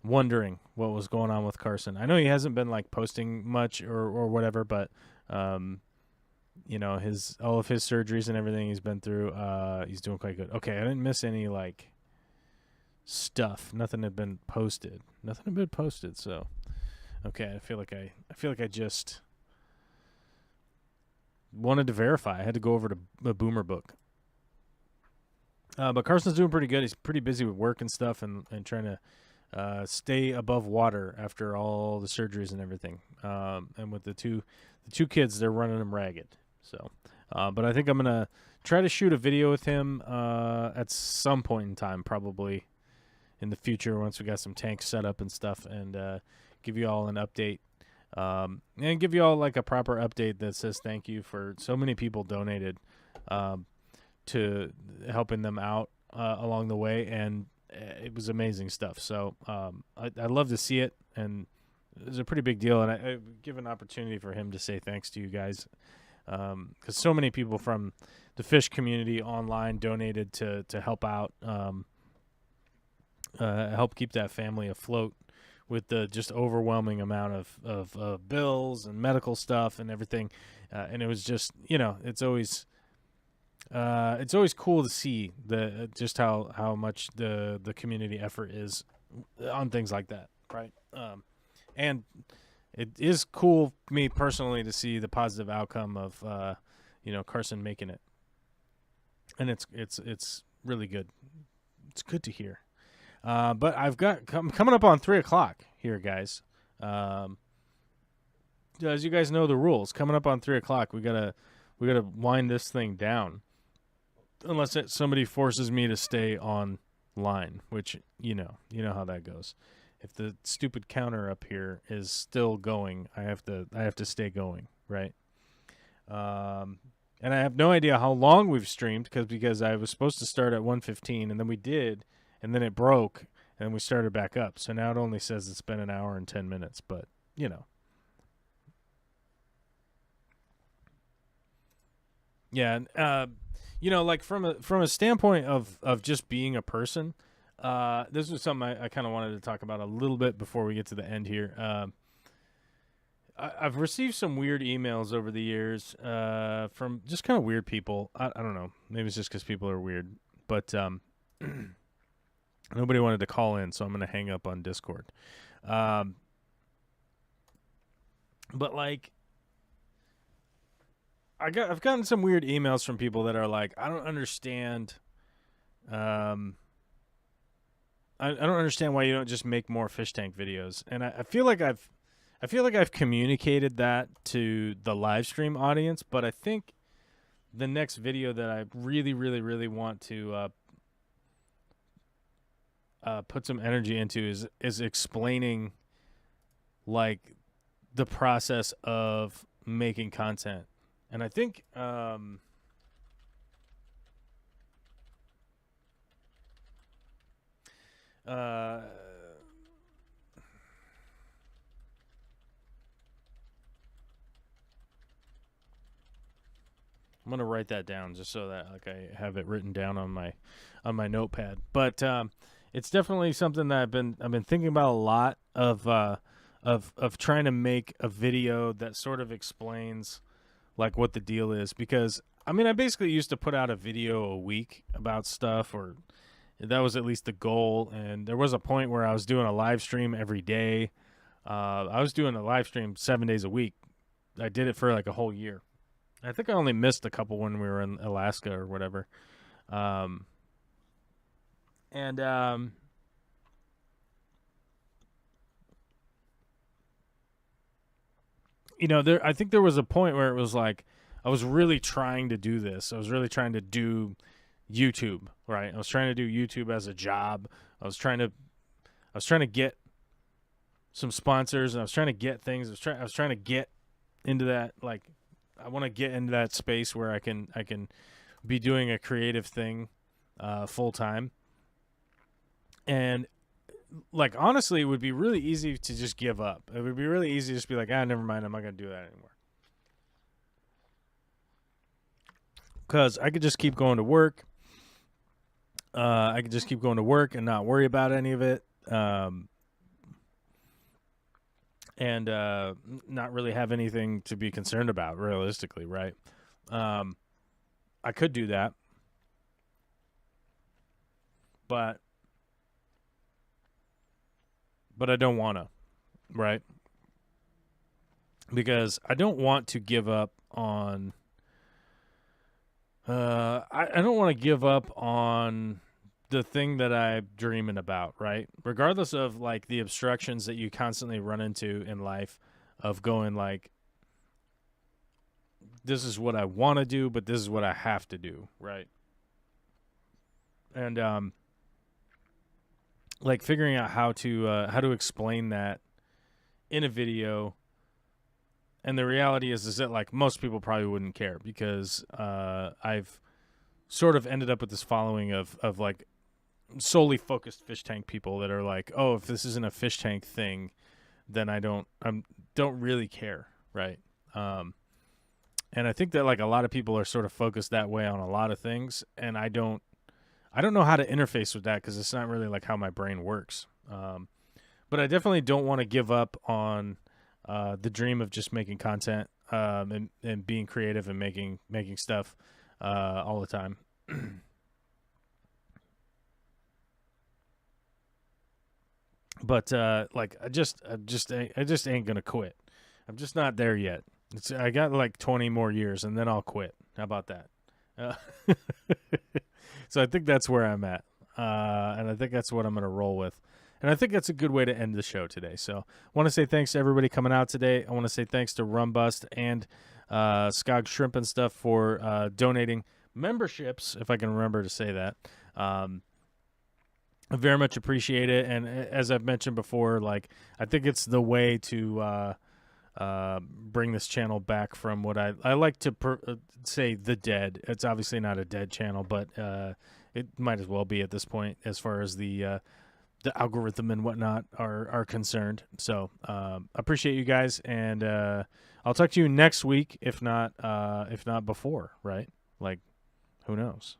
wondering what was going on with Carson. I know he hasn't been like posting much or whatever, but you know, all of his surgeries and everything he's been through, he's doing quite good. Okay, I didn't miss any like stuff. Nothing had been posted. So okay, I feel like I just wanted to verify. I had to go over to a Boomer book. But Carson's doing pretty good. He's pretty busy with work and stuff, and trying to stay above water after all the surgeries and everything. And with the two kids, they're running him ragged. So, but I think I'm gonna try to shoot a video with him at some point in time, probably in the future, once we got some tanks set up and stuff, and give you all an update. And give you all like a proper update that says thank you for so many people donated to helping them out along the way, and it was amazing stuff. So I'd love to see it, and it was a pretty big deal, and I give an opportunity for him to say thanks to you guys, because so many people from the fish community online donated to help out, help keep that family afloat with the just overwhelming amount of bills and medical stuff and everything, and it was just, you know, it's always cool to see just how much the community effort is on things like that, right? And it is cool, me personally, to see the positive outcome of you know, Carson making it, and it's really good. It's good to hear. But I've got coming up on 3:00 here, guys. As you guys know the rules, coming up on 3:00, we gotta wind this thing down, unless somebody forces me to stay online, which you know how that goes. If the stupid counter up here is still going, I have to stay going, right? And I have no idea how long we've streamed because I was supposed to start at 1:15, and then we did. And then it broke, and we started back up. So now it only says it's been 1 hour and 10 minutes. But, you know. Yeah, you know, like from a standpoint of just being a person, this was something I kind of wanted to talk about a little bit before we get to the end here. I've received some weird emails over the years from just kind of weird people. I don't know. Maybe it's just because people are weird. But nobody wanted to call in, so I'm going to hang up on Discord. But, like, I've gotten some weird emails from people that are like, I don't understand. I don't understand why you don't just make more fish tank videos. And I feel like I've communicated that to the live stream audience, but I think the next video that I really, really, really want to put some energy into is explaining like the process of making content. And I think I'm gonna write that down just so that like I have it written down on my notepad. But it's definitely something that I've been thinking about a lot of trying to make a video that sort of explains like what the deal is, because I mean I basically used to put out a video a week about stuff, or that was at least the goal, and there was a point where I was doing a live stream every day. I was doing a live stream 7 days a week. I did it for like a whole year. I think I only missed a couple when we were in Alaska or whatever. You know, I think there was a point where it was like I was really trying to do this. I was really trying to do YouTube, right? I was trying to do YouTube as a job. I was trying to get some sponsors, and I was trying to get things. I was trying to get into that, like, I want to get into that space where I can be doing a creative thing full time. And like, honestly, it would be really easy to just give up. It would be really easy to just be like, never mind, I'm not going to do that anymore. because I could just keep going to work. I could just keep going to work and not worry about any of it. And not really have anything to be concerned about, realistically, right? I could do that, but I don't want to, right? Because I don't want to give up on. I don't want to give up on the thing that I'm dreaming about, right? Regardless of like the obstructions that you constantly run into in life, of going like, this is what I want to do, but this is what I have to do, right? And like figuring out how to explain that in a video. And the reality is that like most people probably wouldn't care, because I've sort of ended up with this following of like solely focused fish tank people that are like, oh, if this isn't a fish tank thing, then I don't really care, right? And I think that like a lot of people are sort of focused that way on a lot of things, and I don't know how to interface with that, because it's not really like how my brain works. But I definitely don't want to give up on the dream of just making content and being creative and making stuff all the time. But like I just ain't gonna quit. I'm just not there yet. I got like 20 more years and then I'll quit. How about that? So I think that's where I'm at, and I think that's what I'm gonna roll with. And I think that's a good way to end the show today. So I want to say thanks to everybody coming out today. I want to say thanks to Rumbust and Skog Shrimp and stuff for donating memberships, if I can remember to say that. I very much appreciate it. And as I've mentioned before, like I think it's the way to bring this channel back from what I like to say the dead. It's obviously not a dead channel, but it might as well be at this point as far as the algorithm and whatnot are concerned. So appreciate you guys, and I'll talk to you next week, if not before, right? Like, who knows?